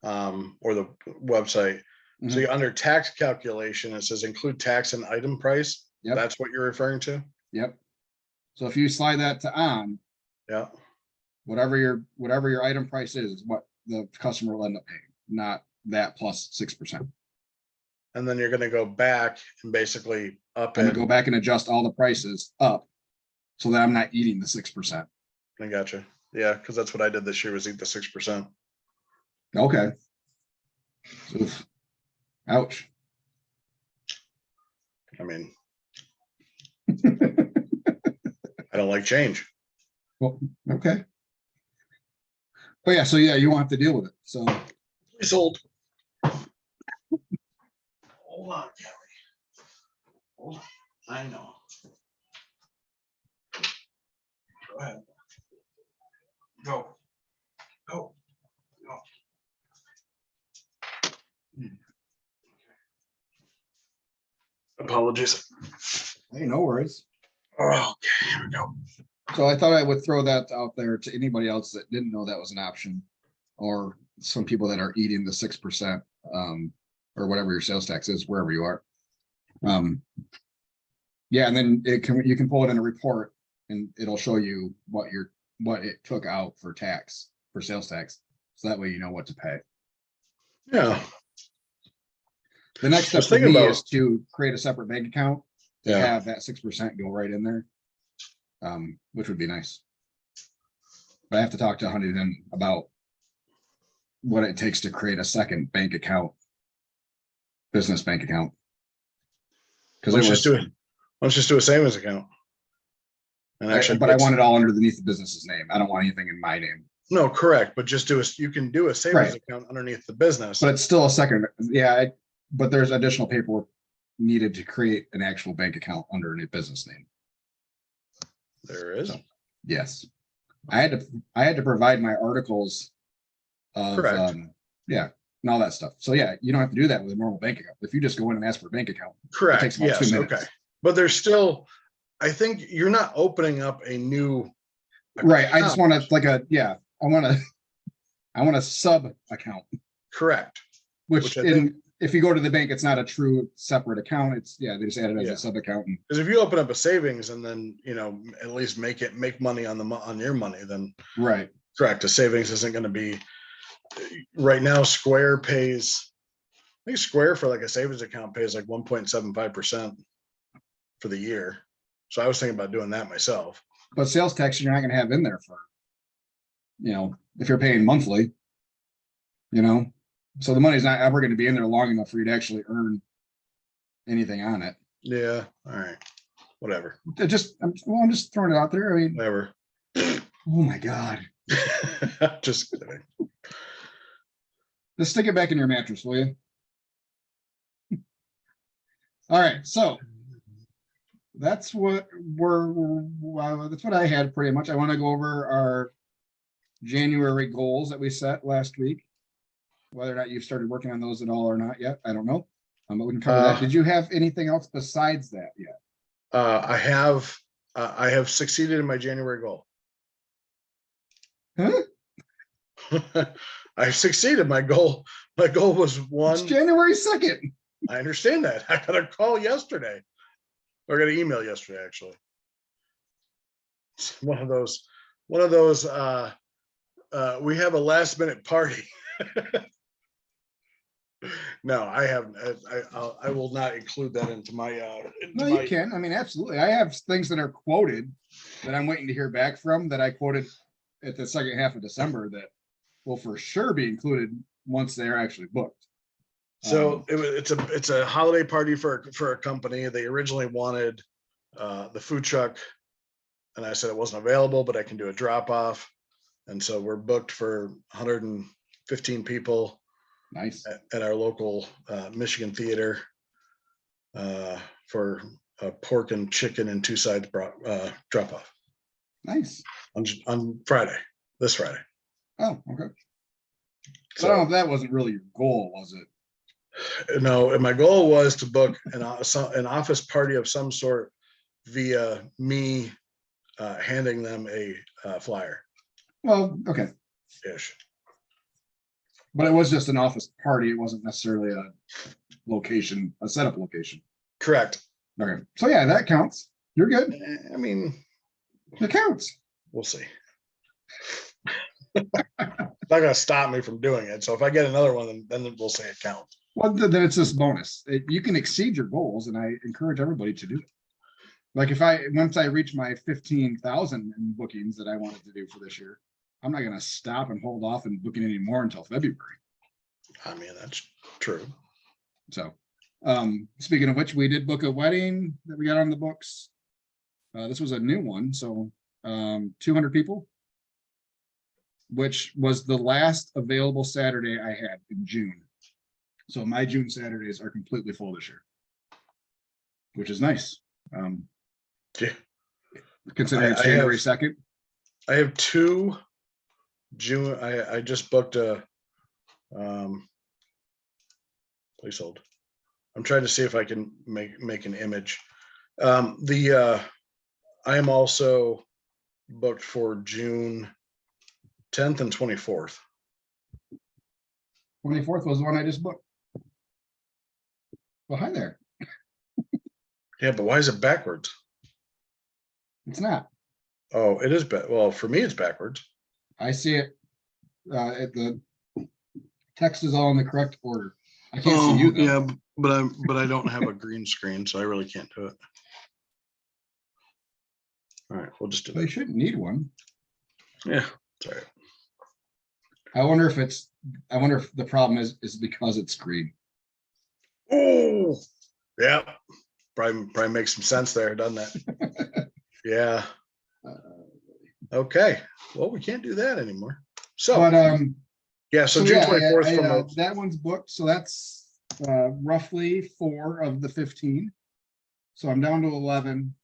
or the website. So Mhm. under tax calculation, it says include tax and item price. Yep. That's what you're referring to? Yep. So if you slide that to on, Yeah. whatever your item price is what the customer will end up paying, not that plus 6%. And then you're gonna go back and basically up I'm gonna go and, back and adjust all the prices up so that I'm not eating the 6%. I gotcha. Yeah, because that's what I did this year, was eat the 6%. Okay. Oof. Ouch. I mean, I don't like change. Well, okay. But yeah, so yeah, you won't have to deal with it. So Please hold. Hold on, Kelly. Hold on. I know. Go ahead. Go. Go. Go. Apologies. hey, no worries. Oh, okay, here we go. So I thought I would throw that out there to anybody else that didn't know that was an option, or some people that are eating the 6%, or whatever your sales tax is, wherever you are. Yeah, and then you can pull it in a report and it'll show you what it took out for tax, for sales tax. So that way you know what to pay. Yeah, The next step Just for thinking me about- is to create a separate bank account to Yeah. have that 6% go right in there. Which would be nice. But I have to talk to Huntington about what it takes to create a second bank account, business bank account. Because it let's was, just do a savings account. And actually, but I want it all underneath the business's name. I don't want anything in my name. no, correct, but just you can do a savings account underneath the business. But it's still a second, yeah, but there's additional paperwork needed to create an actual bank account under a business name. There is. So, yes. I had to provide my articles of, Correct. yeah, and all that stuff. So yeah, you don't have to do that with a normal bank account. If you just go in and ask for a bank account, Correct, takes about 2 yes, minutes. okay. But there's still, I think you're not opening up a new. Right, I just account. want to I want a sub account, Correct, which I think- if you go to the bank, it's not a true separate account. It's, yeah, they just add it as Yeah. a sub account. And because if you open up a savings and then, at least make money on your money, then right, correct, a savings isn't gonna be, right now, Square pays, I think Square for like a savings account pays like 1.75% for the year. So I was thinking about doing that myself. but sales tax you're not going to have in there for, if you're paying monthly, so the money's not ever going to be in there long enough for you to actually earn anything on it. Yeah, all right, whatever, I'm just throwing it out there. I mean, whatever. oh my God, Just kidding. just stick it back in your mattress, will you? All right, so that's what that's what I had pretty much. I want to go over our January goals that we set last week. Whether or not you've started working on those at all or not yet, I don't know. But we can cover that. Did you have anything else besides that yet? I have succeeded in my January goal. Huh? I've succeeded. My goal was It's one. January 2nd. I understand that. I got a call yesterday. Or I got an email yesterday, actually. It's one of those, we have a last minute party. No, I haven't. I will not include that into my, No, you can. I mean, absolutely. I have things that are quoted that I'm waiting to hear back from that I quoted at the second half of December that will for sure be included once they're actually booked. So it's a holiday party for a company. They originally wanted the food truck, and I said it wasn't available, but I can do a drop off. And so we're booked for 115 people Nice. at our local Michigan theater for a pork and chicken and two sides drop off Nice. on Friday, this Friday. Oh, okay. So I don't know if that wasn't really your goal, was it? No, and my goal was to book an office party of some sort via me handing them a flyer Well, okay. ish. But it was just an office party. It wasn't necessarily a location, a setup location. Correct. Okay. So yeah, that counts. You're good. I mean, It counts. we'll see. It's not gonna stop me from doing it. So if I get another one, then we'll say it counts. Well, then it's this bonus. You can exceed your goals, and I encourage everybody to do it. Like once I reach my 15,000 in bookings that I wanted to do for this year, I'm not gonna stop and hold off and booking any more until February. I mean, that's true. So, speaking of which, we did book a wedding that we got on the books. This was a new one, so 200 people, which was the last available Saturday I had in June. So my June Saturdays are completely full this year, which is nice. Yeah. Considering it's January 2nd. I have 2 June. I just booked a placehold. I'm trying to see if I can make an image. I am also booked for June 10th and 24th. 24th was the one I just booked. Well, hi there. Yeah, but why is it backwards? It's not. Oh, it is. Well, for me, it's backwards. I see it. The text is all in the correct order. I can't see you though. Yeah, but I don't have a green screen, so I really can't do it. All right, we'll just do They that. shouldn't need one. Yeah, sorry. I wonder if the problem is because it's green. Oh, yeah. Probably makes some sense there, doesn't it? Yeah. Okay. Well, we can't do that anymore. So, But yeah. So June 24th from that one's booked. So that's roughly 4 of the 15. So I'm down to 11.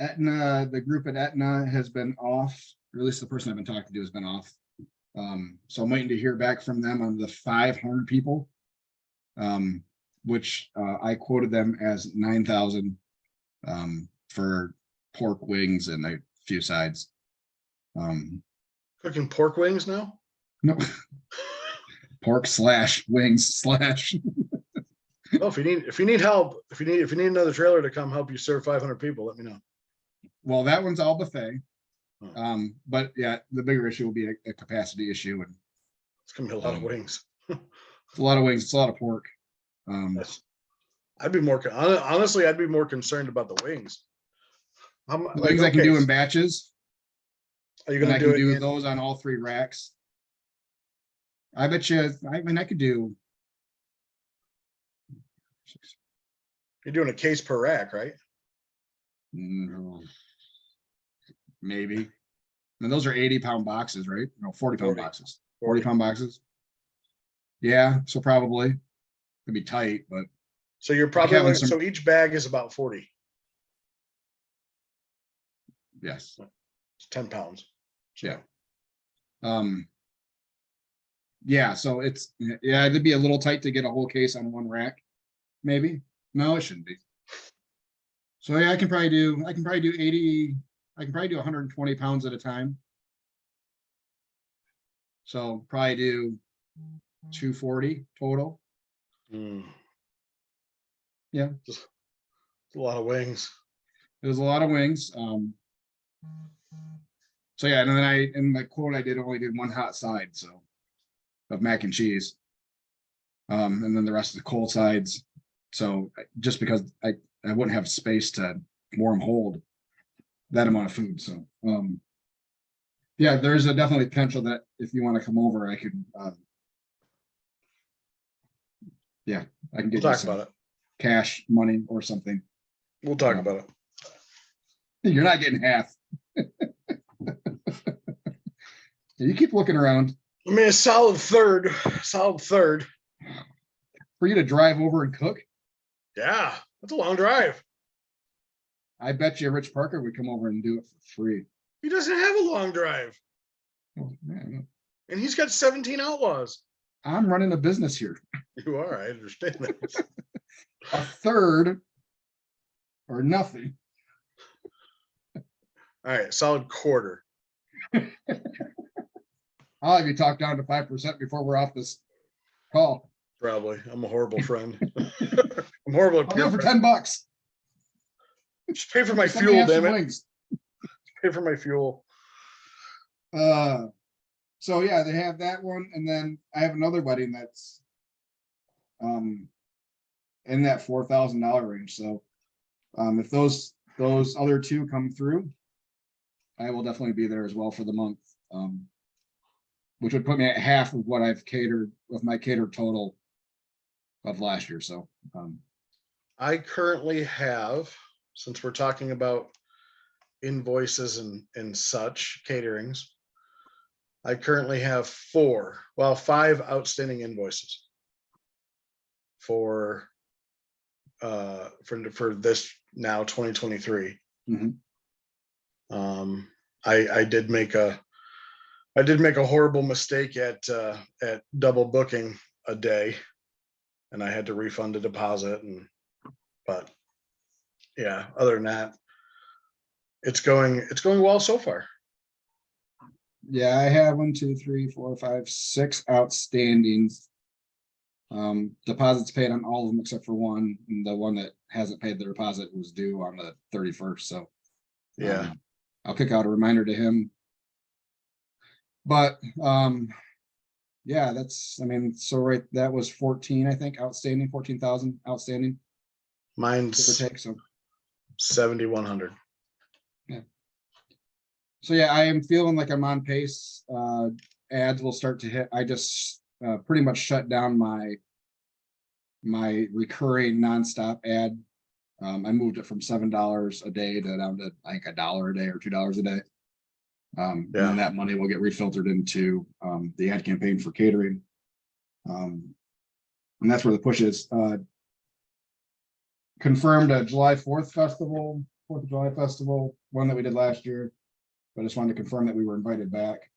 Aetna, the group at Aetna has been off, or at least the person I've been talking to has been off. So I'm waiting to hear back from them on the 500 people, which I quoted them as 9,000 for pork wings and a few sides. cooking pork wings now. No, pork / wings / Well, if you need help, if you need another trailer to come help you serve 500 people, let me know. Well, that one's all buffet. Oh. But yeah, the bigger issue will be a capacity issue, and It's gonna be a lot of wings. it's a lot of wings, it's a lot of pork. Yes. I'd be more honestly, I'd be more concerned about the wings. Wings I can do in batches, Are you and gonna I can do it? those on all 3 racks. I bet you, I mean, I could do. You're doing a case per rack, right? Maybe. And those are 80-pound boxes, right? No, 40-pound 40. boxes. 40-pound boxes. Yeah, so probably it'd be tight, but So you're probably having some- so each bag is about 40. yes. It's 10 pounds. Yeah. Yeah, so it'd be a little tight to get a whole case on one rack. Maybe. No, it shouldn't be. So yeah, I can probably do 80, I can probably do 120 pounds at a time. So probably do 240 total. Yeah. Just a lot of wings. There's a lot of wings. So yeah, and then in my quote, I only did 1 hot side, so of mac and cheese. And then the rest of the cold sides. So just because I wouldn't have space to warm hold that amount of food. So, yeah, there's a definitely potential that if you want to come over, I could, yeah, I can We'll get you talk some about it. cash, money or something. We'll talk about it. You're not getting half. You keep looking around I mean, a solid third. for you to drive over and cook. Yeah, that's a long drive. I bet you Rich Parker would come over and do it for free. He doesn't have a long drive, Oh, man, and he's got 17 outlaws. I'm running a business here. You are, I understand that. A third or nothing. All right, solid quarter. I'll have you talk down to 5% before we're off this call. Probably. I'm a horrible friend. I'm horrible at I'll do it for peer $10. Just pay for my Let me fuel, have some damn it. wings. Pay for my fuel. So yeah, they have that one, and then I have another wedding that's in that $4,000 range. So if those other two come through, I will definitely be there as well for the month. Which would put me at half of what I've catered with my catered total of last year. So I currently have, since we're talking about invoices and such caterings, I currently have 5 outstanding invoices for this now 2023. Mhm. I did make a horrible mistake at double booking a day, and I had to refund a deposit. But yeah, other than that, it's going well so far. yeah, I have 1, 2, 3, 4, 5, 6 outstandings. Deposits paid on all of them except for one, and the one that hasn't paid the deposit was due on the 31st. So Yeah. I'll kick out a reminder to him. But yeah, that's, I mean, so right, that was 14, I think, outstanding, 14,000 outstanding, give or Mine's take. So 7,100. so yeah, I am feeling like I'm on pace. Ads will start to hit. I just pretty much shut down my recurring nonstop ad. I moved it from $7 a day to down to like $1 a day or $2 a day. And then that money will get refiltered into the ad campaign for catering. And that's where the push is. Confirmed a July 4th festival, 4th of July festival, one that we did last year. But I just wanted to confirm that we were invited back.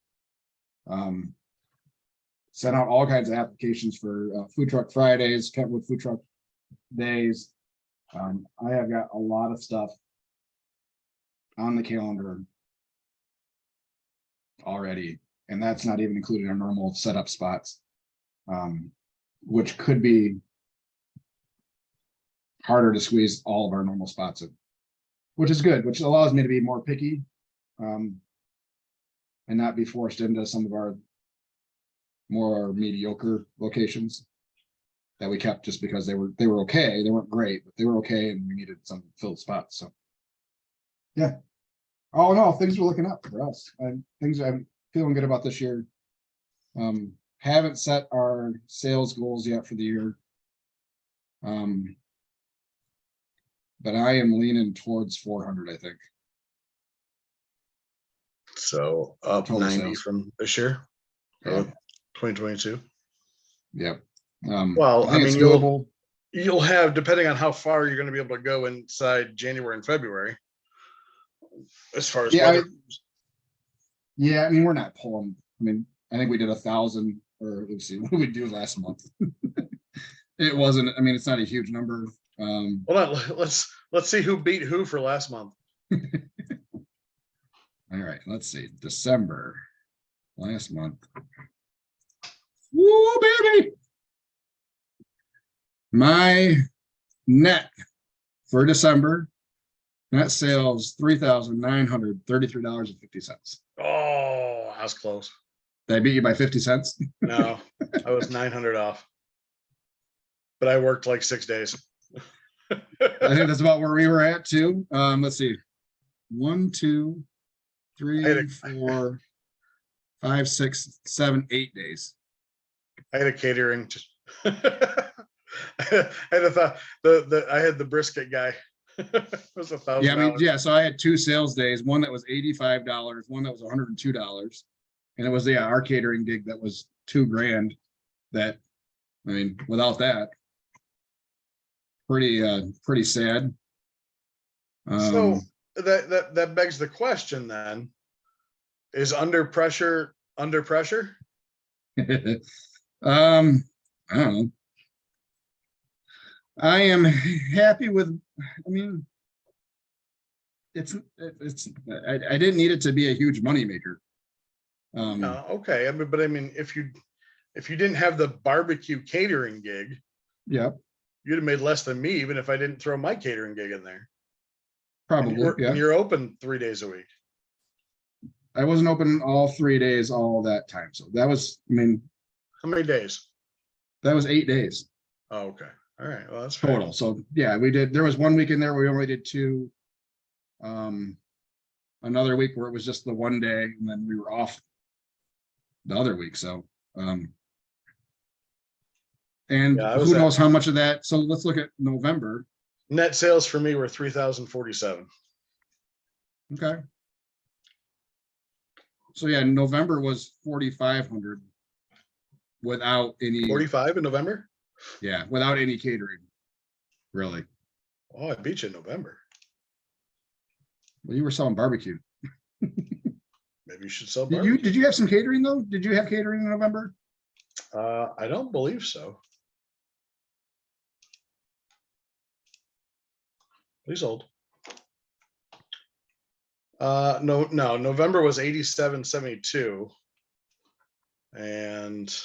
Sent out all kinds of applications for Food Truck Fridays, Kentwood Food Truck Days. I have got a lot of stuff on the calendar already, and that's not even including our normal setup spots, which could be harder to squeeze all of our normal spots in, which is good, which allows me to be more picky and not be forced into some of our more mediocre locations that we kept just because they were okay. They weren't great, but they were okay, and we needed some filled spots. So yeah. Oh no, things are looking up for us. I'm feeling good about this year. Haven't set our sales goals yet for the year. But I am leaning towards 400, I think. So up Total 90 sales. from this year, Yeah. 2022. Yep. Well, I think mean, it's doable. you'll have, depending on how far you're going to be able to go inside January and February, as far as Yeah, weather. Yeah, I mean, we're not pulling. I mean, I think we did 1,000, or let's see, what did we do last month? It wasn't, I mean, it's not a huge number. Well, let's see who beat who for last month. All right, let's see, December, last month. Woo, baby. My net for December, net sales, $3,933.50. Oh, I was close. Did I beat you by 50 cents? No, I was 900 off. but I worked like 6 days. I think that's about where we were at too. Let's see. 1, 2, I had 3, 4, 5, 6, 7, 8 days. I had a catering. I had I had the brisket guy. It was $1,000. Yeah, I mean, yeah. So I had 2 sales days. One that was $85, one that was $102, and it was our catering gig that was $2,000. That, I mean, without that, pretty sad. So that begs the question then: is under pressure under pressure? I don't know. I am happy with, I mean, I didn't need it to be a huge moneymaker. Okay, I mean, but I mean, if you didn't have the barbecue catering gig, Yeah, you'd have made less than me, even if I didn't throw my catering gig in there. And probably, you're, yeah. and you're open 3 days a week. I wasn't open all 3 days, all that time. So that was, I mean, How many days? that was 8 days Oh, okay. All right. Well, that's fair. total. So yeah, there was 1 week in there where we only did 2. Another week where it was just the 1 day, and then we were off the other week. So, and Yeah, I was who at- knows how much of that. So let's look at November. Net sales for me were 3,047. Okay. So yeah, November was 4,500 without any, 45 in November. yeah, without any catering, really. Oh, I beat you in November. Well, you were selling barbecue. Maybe you should sell Did barbecue. you have some catering though? Did you have catering in November? I don't believe so. Please hold. No, November was 87.72. And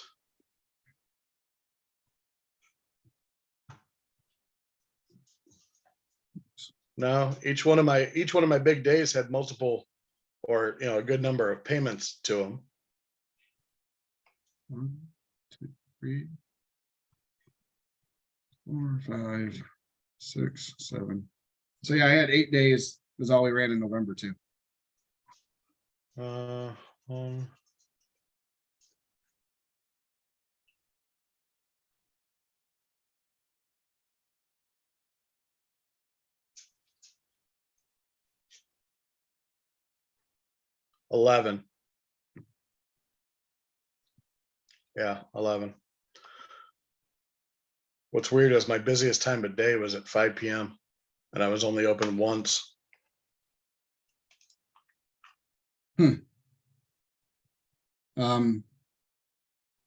no, each one of my big days had multiple, or a good number of payments to them. 1, 2, 3, 4, 5, 6, 7. So yeah, I had 8 days was all we ran in November too. Um, 11. Yeah, 11. What's weird is my busiest time of day was at 5 p.m. and I was only open once.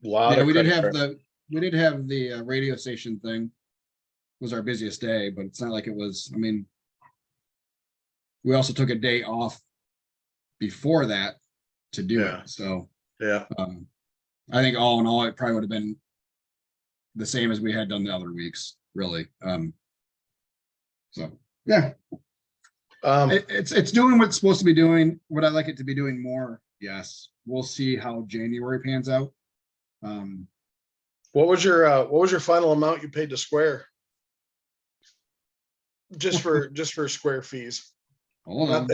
Lot Yeah, of we did credit have card- the radio station thing was our busiest day, but it's not like it was, I mean, we also took a day off before that to do Yeah. it. So Yeah. I think all in all, it probably would have been the same as we had done the other weeks, really. So yeah, it's doing what it's supposed to be doing. Would I like it to be doing more? Yes. We'll see how January pans out. What was your final amount you paid to Square? Just for Square fees, Hold on.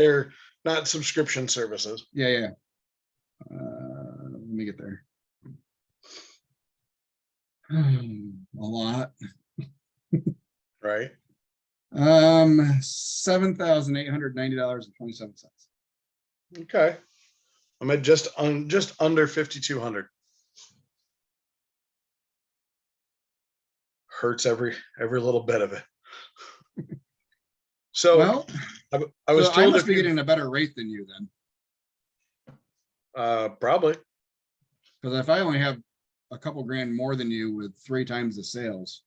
not subscription services. Yeah. Let me get there. A lot. Right. $7,890.27. Okay. I'm at just under 5,200. Hurts every little bit of it. So Well, I was so I told must if be you, getting a better rate than you then, probably. because if I only have a couple grand more than you with 3 times the sales,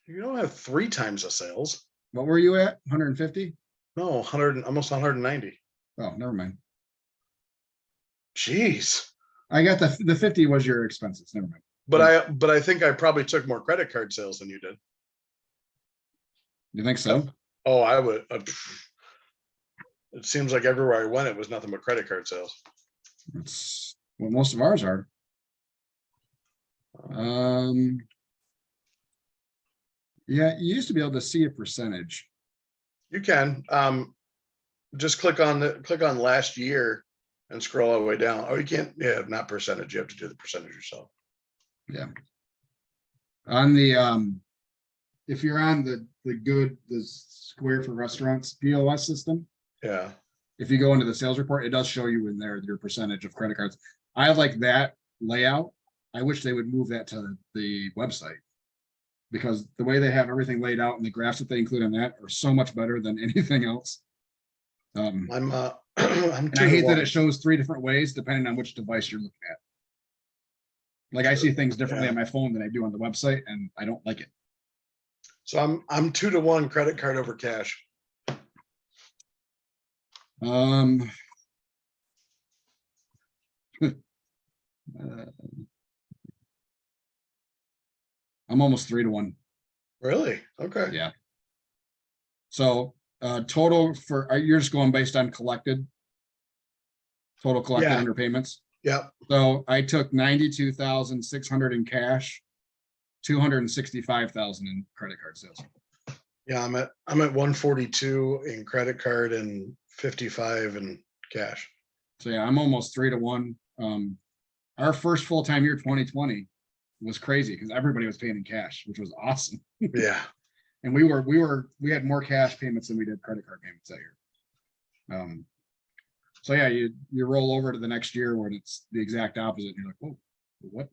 You don't have 3 times the sales. what were you at? 150? No, 100, almost 190. Oh, never mind. Jeez. I got the 50 was your expenses. Never mind. But I think I probably took more credit card sales than you did. You think so? Oh, I would. It seems like everywhere I went, it was nothing but credit card sales. It's what most of ours are. Yeah, you used to be able to see a percentage. You can, just click on last year and scroll all the way down. Oh, you can't, yeah, not percentage. You have to do the percentage yourself. Yeah. On the, if you're on the Square for Restaurants POS system, Yeah. if you go into the sales report, it does show you in there your percentage of credit cards. I like that layout. I wish they would move that to the website. Because the way they have everything laid out and the graphs that they include on that are so much better than anything else. I'm, I'm And I hate that it shows 3 different ways depending on which device you're looking at. Like I see things differently Yeah. on my phone than I do on the website, and I don't like it. So I'm 2-to-1 credit card over cash. Um. I'm almost 3-to-1. Really? Okay. Yeah. So total for you're just going based on collected. Total collected Yeah. underpayments. Yep. So I took 92,600 in cash, 265,000 in credit card sales. Yeah, I'm at 142 in credit card and 55 in cash. So yeah, I'm almost 3-to-1. Our first full-time year, 2020, was crazy because everybody was paying in cash, which was awesome. Yeah. And we had more cash payments than we did credit card payments that year. So yeah, you roll over to the next year when it's the exact opposite. And you're like,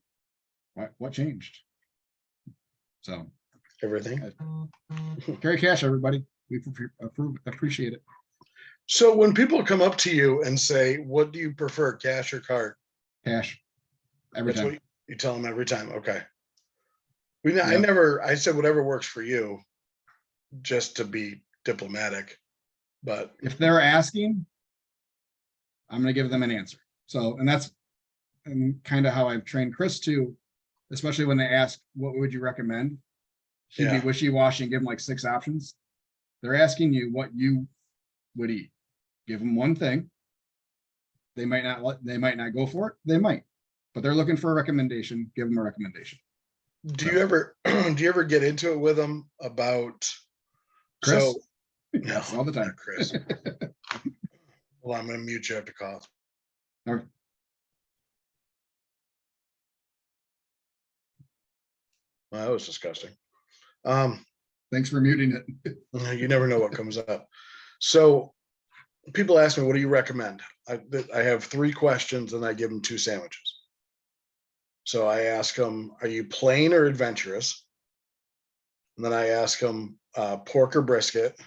whoa, what changed? So Everything. carry cash, everybody. We appreciate it. So when people come up to you and say, what do you prefer, cash or card? Cash. Every That's time. what you tell them every time. Okay. Yeah. I said whatever works for you, just to be diplomatic, but If they're asking, I'm going to give them an answer. So, and that's kind of how I've trained Chris to, especially when they ask, what would you recommend? He'd Yeah. be wishy-washy and give them like 6 options. They're asking you what you would eat. Give them one thing. They might not go for it. They might, but they're looking for a recommendation. Give them a recommendation. do you ever get into it with them about Chris? so Yes, all the time. not Chris. Well, I'm gonna mute you after cough. All right. Well, that was disgusting. Thanks for muting it. You never know what comes up. So people ask me, what do you recommend? I have 3 questions and I give them 2 sandwiches. So I ask them, are you plain or adventurous? And then I ask them, pork or brisket?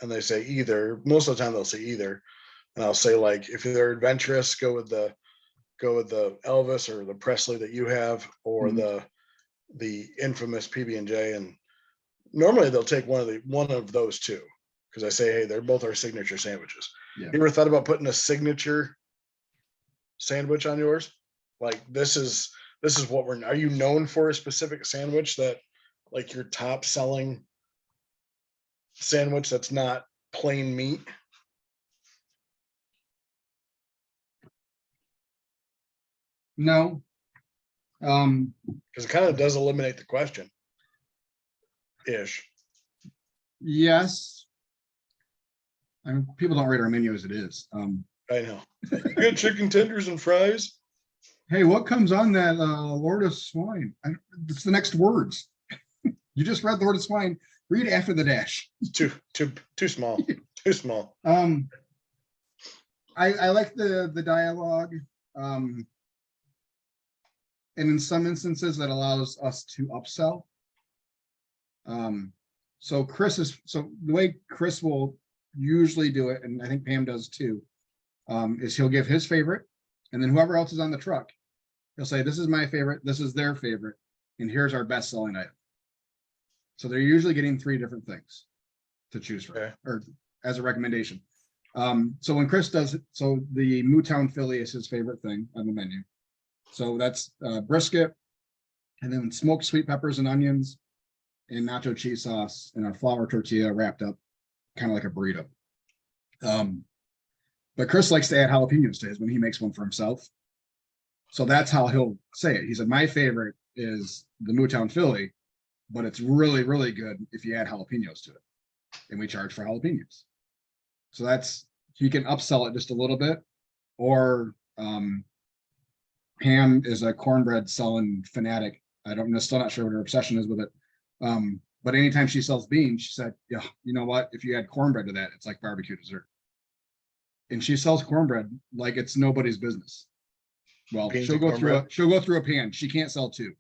And they say either. Most of the time they'll say either. And I'll say, like, if they're adventurous, go with the Elvis or the Presley that you have, or the infamous PB&J. And normally they'll take one of those 2, because I say, hey, they're both our signature sandwiches. Yeah. You ever thought about putting a signature sandwich on yours? Like, this is what are you known for, a specific sandwich that, like, your top selling sandwich that's not plain meat? No. Because it kind of does eliminate the question. Ish. Yes. I mean, people don't rate our menu as it is. I know. You got chicken tenders and fries? Hey, what comes on that Lord of Swine? It's the next words. You just read Lord of Swine. Read after the dash. It's too small. Too small. I like the dialogue. And in some instances that allows us to upsell. So the way Chris will usually do it, and I think Pam does too, is he'll give his favorite, and then whoever else is on the truck, he'll say, this is my favorite, this is their favorite, and here's our best selling item. So they're usually getting 3 different things to choose from, Okay. or as a recommendation. So when Chris does it, so the Mootown Philly is his favorite thing on the menu. So that's brisket, and then smoked sweet peppers and onions, and nacho cheese sauce, and a flour tortilla wrapped up, kind of like a burrito. But Chris likes to add jalapenos to his when he makes one for himself. So that's how he'll say it. He said, my favorite is the Mootown Philly, but it's really, really good if you add jalapenos to it. And we charge for jalapenos. So that's, you can upsell it just a little bit, or Pam is a cornbread selling fanatic. Still not sure what her obsession is with it. But anytime she sells beans, she said, yeah, you know what? If you add cornbread to that, it's like barbecue dessert. And she sells cornbread like it's nobody's business. Well, Beans she'll and go through cornbread? she'll go through a pan. She can't sell two.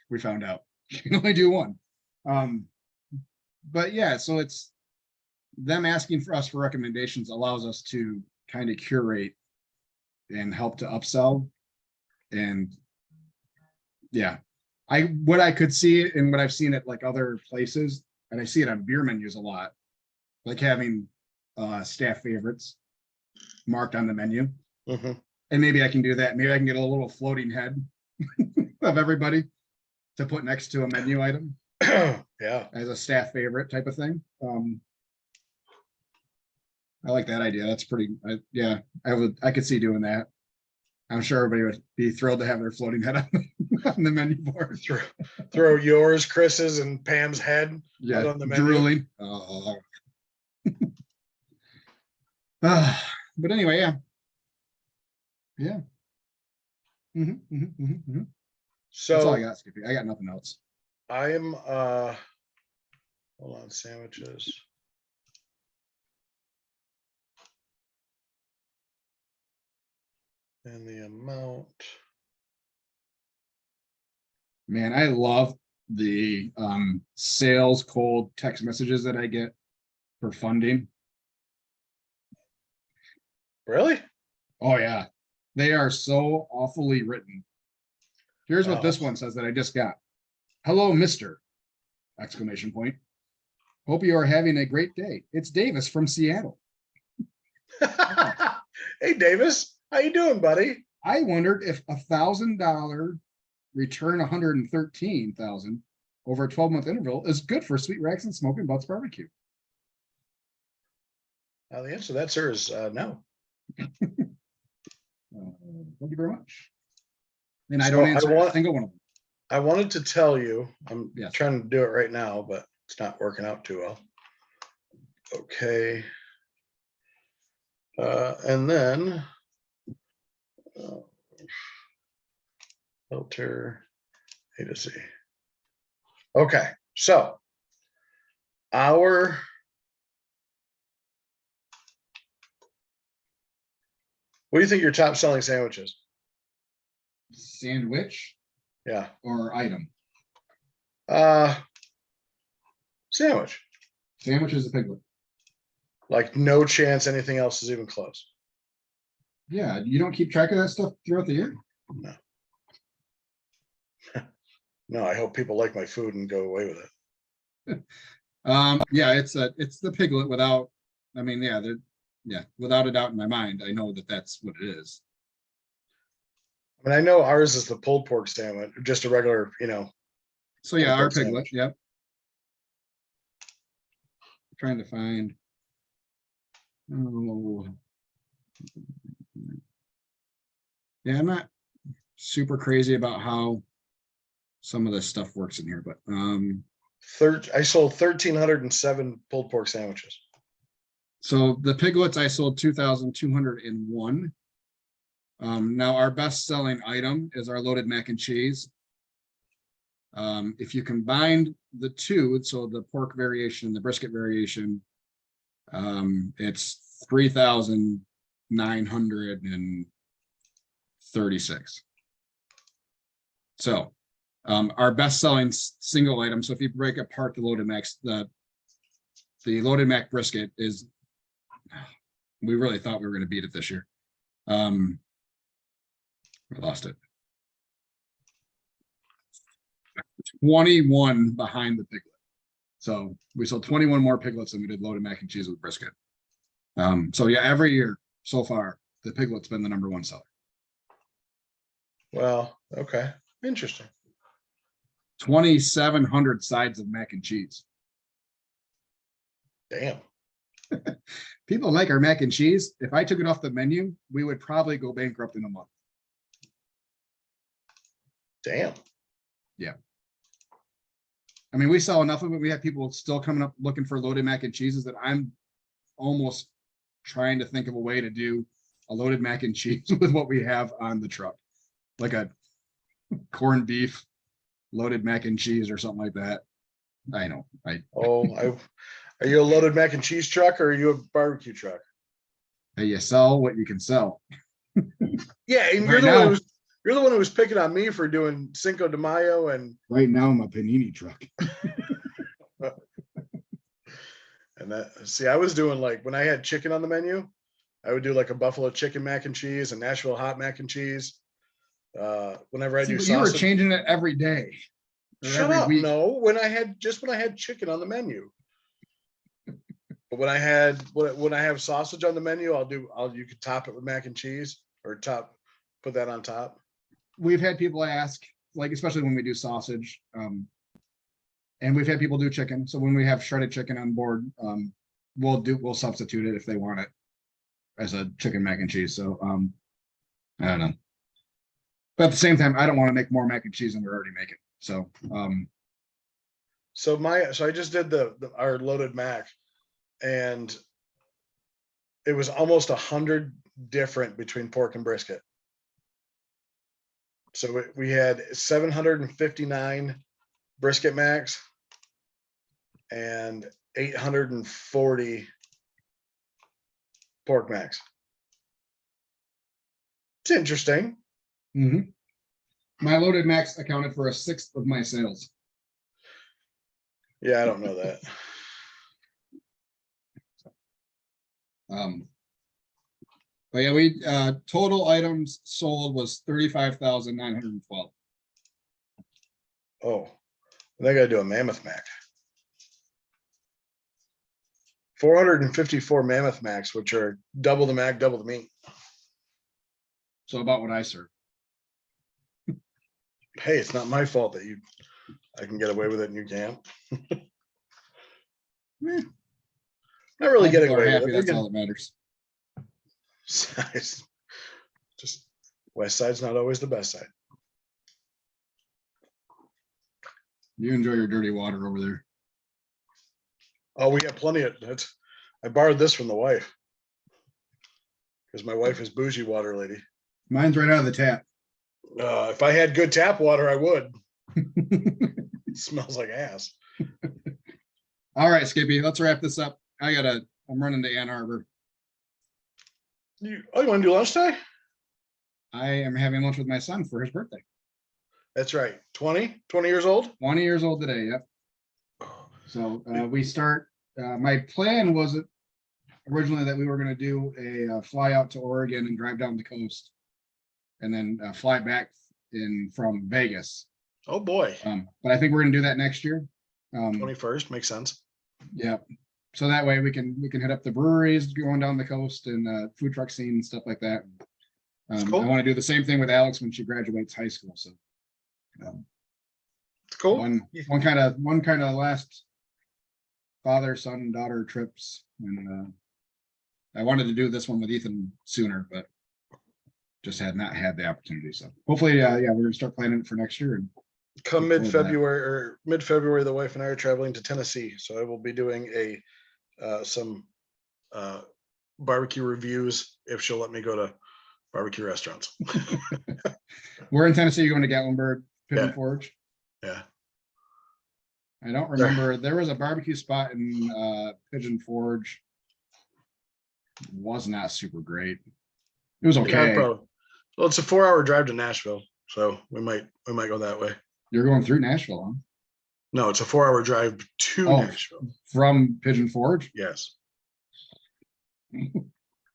We found out she can only do one. But yeah, so it's them asking for us for recommendations allows us to kind of curate and help to upsell. And yeah, what I could see and what I've seen at like other places, and I see it on beer menus a lot, like having staff favorites marked on the menu. Mhm. And maybe I can do that. Maybe I can get a little floating head of everybody to put next to a menu item Yeah, as a staff favorite type of thing. I like that idea. That's pretty, yeah, I could see doing that. I'm sure everybody would be thrilled to have their floating head on the menu board. throw yours, Chris's, and Pam's head Yeah, out on the menu. drooling. But anyway, yeah. Yeah. That's all I So got, Skippy. I got nothing else. I'm hold on, sandwiches. And the amount. Man, I love the sales cold text messages that I get for funding. Really? Oh yeah, they are so awfully written. Here's what Wow. this one says that I just got. Hello, Mr. Exclamation point. Hope you are having a great day. It's Davis from Seattle. Hey, Davis, how you doing, buddy? I wondered if $1,000 return 113,000 over a 12-month interval is good for Sweet Rex and Smoking Butts Barbecue. The answer to that, sir, is no. Thank you very much. And I So don't I answer a want- single one of them. I wanted to tell you, I'm Yes. trying to do it right now, but it's not working out too well. Okay. And then filter A to Z. Okay, so what do you think your top selling sandwich is? Sandwich Yeah. or item? Sandwich. Sandwich is a piglet. Like no chance anything else is even close. Yeah, you don't keep track of that stuff throughout the year? No, I hope people like my food and go away with it. Yeah, it's the piglet without, I mean, yeah, without a doubt in my mind, I know that that's what it is. I mean, I know ours is the pulled pork sandwich, just a regular, So yeah, Pulled our pork piglet, sandwich. yep. Trying to find. Oh. Yeah, I'm not super crazy about how some of this stuff works in here, but I sold 1,307 pulled pork sandwiches. so the piglets I sold 2,201. Now our best selling item is our loaded mac and cheese. If you combine the two, so the pork variation and the brisket variation, it's 3,936. So our best selling single item. So if you break apart the loaded mac, the loaded mac brisket is, we really thought we were going to beat it this year. I lost it. 21 behind the piglet. So we sold 21 more piglets than we did loaded mac and cheese with brisket. So yeah, every year so far, the piglet's been the #1 seller. Well, okay, interesting. 2,700 sides of mac and cheese. Damn. People like our mac and cheese. If I took it off the menu, we would probably go bankrupt in a month. Damn. Yeah. I mean, we sell enough of it. We have people still coming up looking for loaded mac and cheeses that I'm almost trying to think of a way to do a loaded mac and cheese with what we have on the truck. Like a corned beef, loaded mac and cheese or something like that. I know, Are you a loaded mac and cheese truck or are you a barbecue truck? you sell what you can sell. Yeah, and Right now- you're the one who was picking on me for doing Cinco de Mayo and Right now, I'm a panini truck. I was doing like when I had chicken on the menu, I would do like a buffalo chicken mac and cheese and Nashville hot mac and cheese. Whenever I See, do but you were sausage, changing it every day. Or shut every up. week. No, when I had chicken on the menu. But when I have sausage on the menu, you could top it with mac and cheese or put that on top. We've had people ask, like, especially when we do sausage, and we've had people do chicken. So when we have shredded chicken on board, we'll substitute it if they want it as a chicken mac and cheese. So, I don't know. But at the same time, I don't want to make more mac and cheese than we're already making. So, So I just did our loaded mac, and it was almost 100 different between pork and brisket. So we had 759 brisket macs and 840 pork macs. It's interesting. mhm. My loaded max accounted for 1/6 of my sales. Yeah, I don't know that. But yeah, we total items sold was 35,912. Oh, I gotta do a Mammoth Mac. 454 Mammoth Macs, which are double the mac, double the meat. So about what I serve. Hey, it's not my fault that I can get away with it and you can't. Not really getting People are away happy, with that's it. all that matters. Just West Side's not always the best side. You enjoy your dirty water over there. Oh, we have plenty of it. I borrowed this from the wife. Because my wife is bougie water lady. Mine's right out of the tap. If I had good tap water, I would. It smells like ass. All right, Skippy, let's wrap this up. I'm running to Ann Arbor. You want to do lunch today? I am having lunch with my son for his birthday. That's right. 20 years old? 20 years old today, yep. So we start, my plan was originally that we were gonna do a fly out to Oregon and drive down the coast. And then fly back from Vegas. Oh, boy. But I think we're gonna do that next year. 21st makes sense. Yeah. So that way we can hit up the breweries going down the coast and food truck scene and stuff like that. Cool. I want to do the same thing with Alex when she graduates high school. So It's cool. one kind of last father, son, daughter trips. And I wanted to do this one with Ethan sooner, but just had not had the opportunity. So hopefully, yeah, we're gonna start planning it for next year. And Come look forward to that. mid-February, the wife and I are traveling to Tennessee. So I will be doing some barbecue reviews if she'll let me go to barbecue restaurants. We're in Tennessee. You're going to Gatlinburg, Pigeon Yeah. Forge. Yeah. I don't remember. There was a barbecue spot in Pigeon Forge. Was not super great. It was Yeah, okay. well, it's a 4-hour drive to Nashville, so we might go that way. You're going through Nashville, huh? No, it's a 4-hour drive to Oh. Nashville. From Pigeon Forge. Yes. I think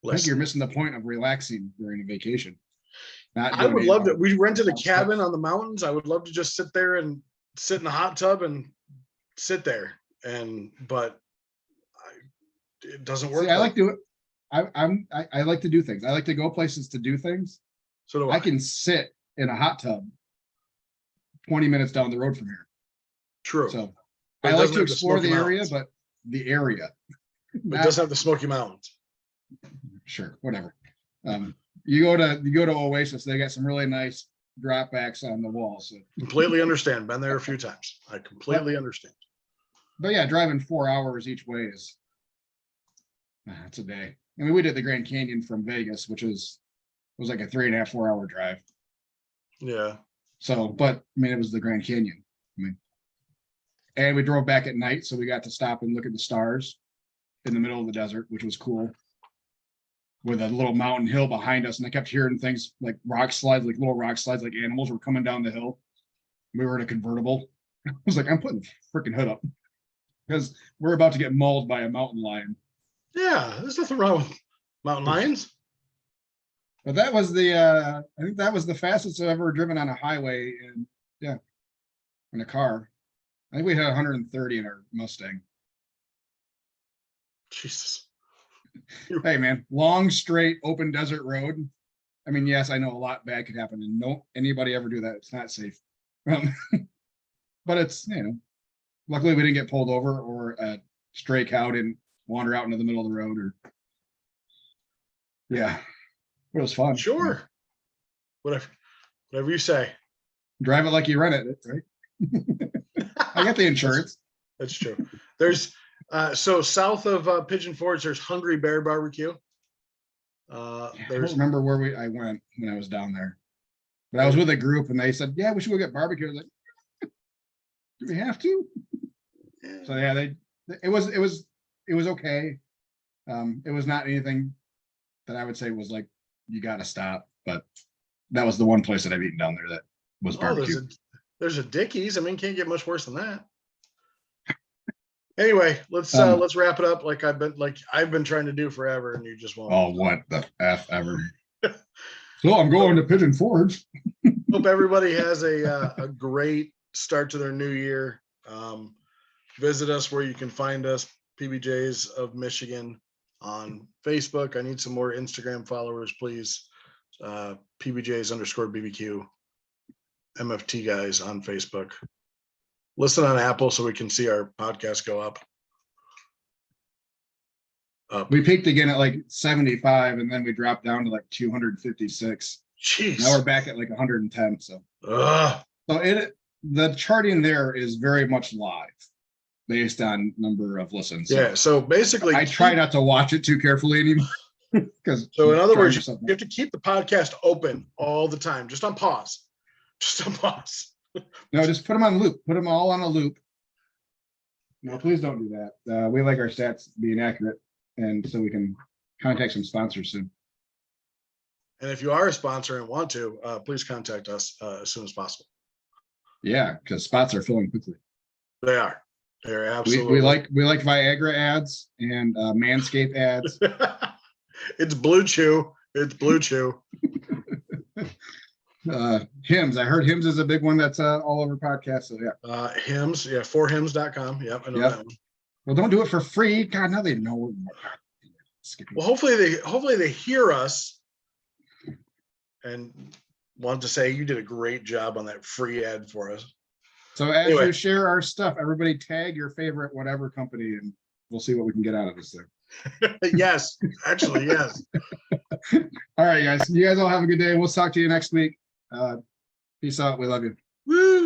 Listen, you're missing the point of relaxing during a vacation. Not I would doing love eight that. We rented a hours. cabin on the mountains. I would love to just sit there and sit in the hot tub and sit there. But it doesn't work. See, I like to. I like to do things. I like to go places to do things. So do I. I can sit in a hot tub 20 minutes down the road from here. True. So But I it like doesn't to have the explore the Smoky area, Mountains. but the area. It Not- doesn't have the Smoky Mountains. Sure, whatever. You go to Oasis, they got some really nice dropbacks on the wall. So, Completely understand. Been there a few times. I completely understand. but yeah, driving 4 hours each way is it's a day. I mean, we did the Grand Canyon from Vegas, which was like a 3.5, 4 hour drive. Yeah. So, but I mean, it was the Grand Canyon. I mean, and we drove back at night, so we got to stop and look at the stars in the middle of the desert, which was cool. With a little mountain hill behind us, and I kept hearing things like rock slides, like little rock slides, like animals were coming down the hill. We were in a convertible. I was like, I'm putting the freaking hood up because we're about to get mauled by a mountain lion. Yeah. There's nothing wrong with mountain lions. But that was the I think that was the fastest I've ever driven on a highway in a car. I think we had 130 in our Mustang. Jesus. Hey man, long, straight, open desert road. I mean, yes, I know a lot bad could happen, and no anybody ever do that. It's not safe. But it's, luckily we didn't get pulled over or a stray cow didn't wander out into the middle of the road or yeah. It was fun. Sure. Whatever you say. Drive it like you rent it, right? I got the insurance. That's true. There's so south of Pigeon Forge, there's Hungry Bear Barbecue. I don't There's remember where I went when I was down there. But I was with a group and they said, yeah, we should go get barbecue. I was like, do we have to? So yeah, it was okay. It was not anything that I would say was like, you gotta stop, but that was the one place that I've eaten down there that was barbecue. there's a Dickies. I mean, can't get much worse than that. Anyway, let's wrap it up like I've been trying to do forever, and you just won't. Oh, what the F ever. So I'm going to Pigeon Forge. Hope everybody has a great start to their new year. Visit us where you can find us, PBJs of Michigan, on Facebook. I need some more Instagram followers, please. PBJs_BBQ, MFT guys on Facebook. Listen on Apple so we can see our podcast go up. We peaked again at like 75 and then we dropped down to like 256. Jeez. Now we're back at like 110. So Ugh. The charting there is very much live based on number of listens. Yeah. So basically, I try not to watch it too carefully anymore. So in other words, you have to keep the podcast open all the time, just on pause. Just on pause. No, just put them on loop. Put them all on a loop. No, please don't do that. We like our stats being accurate, and so we can contact some sponsors soon. And if you are a sponsor and want to, please contact us as soon as possible. Yeah, because spots are filling quickly. They are. They're absolutely. We like Viagra ads and Manscaped ads. It's Blue Chew. It's Blue Chew. Hims. I heard Hims is a big one that's all over podcasts. So yeah. Hims. Yeah. forhims.com. Yep. I know that one. Well, don't do it for free. God, now they know. Well, hopefully they hear us and want to say you did a great job on that free ad for us. So as you share our stuff, everybody tag your favorite whatever company and we'll see what we can get out of this thing. Yes, actually, yes. All right, guys. You guys all have a good day. We'll talk to you next week. Peace out. We love you. Woo!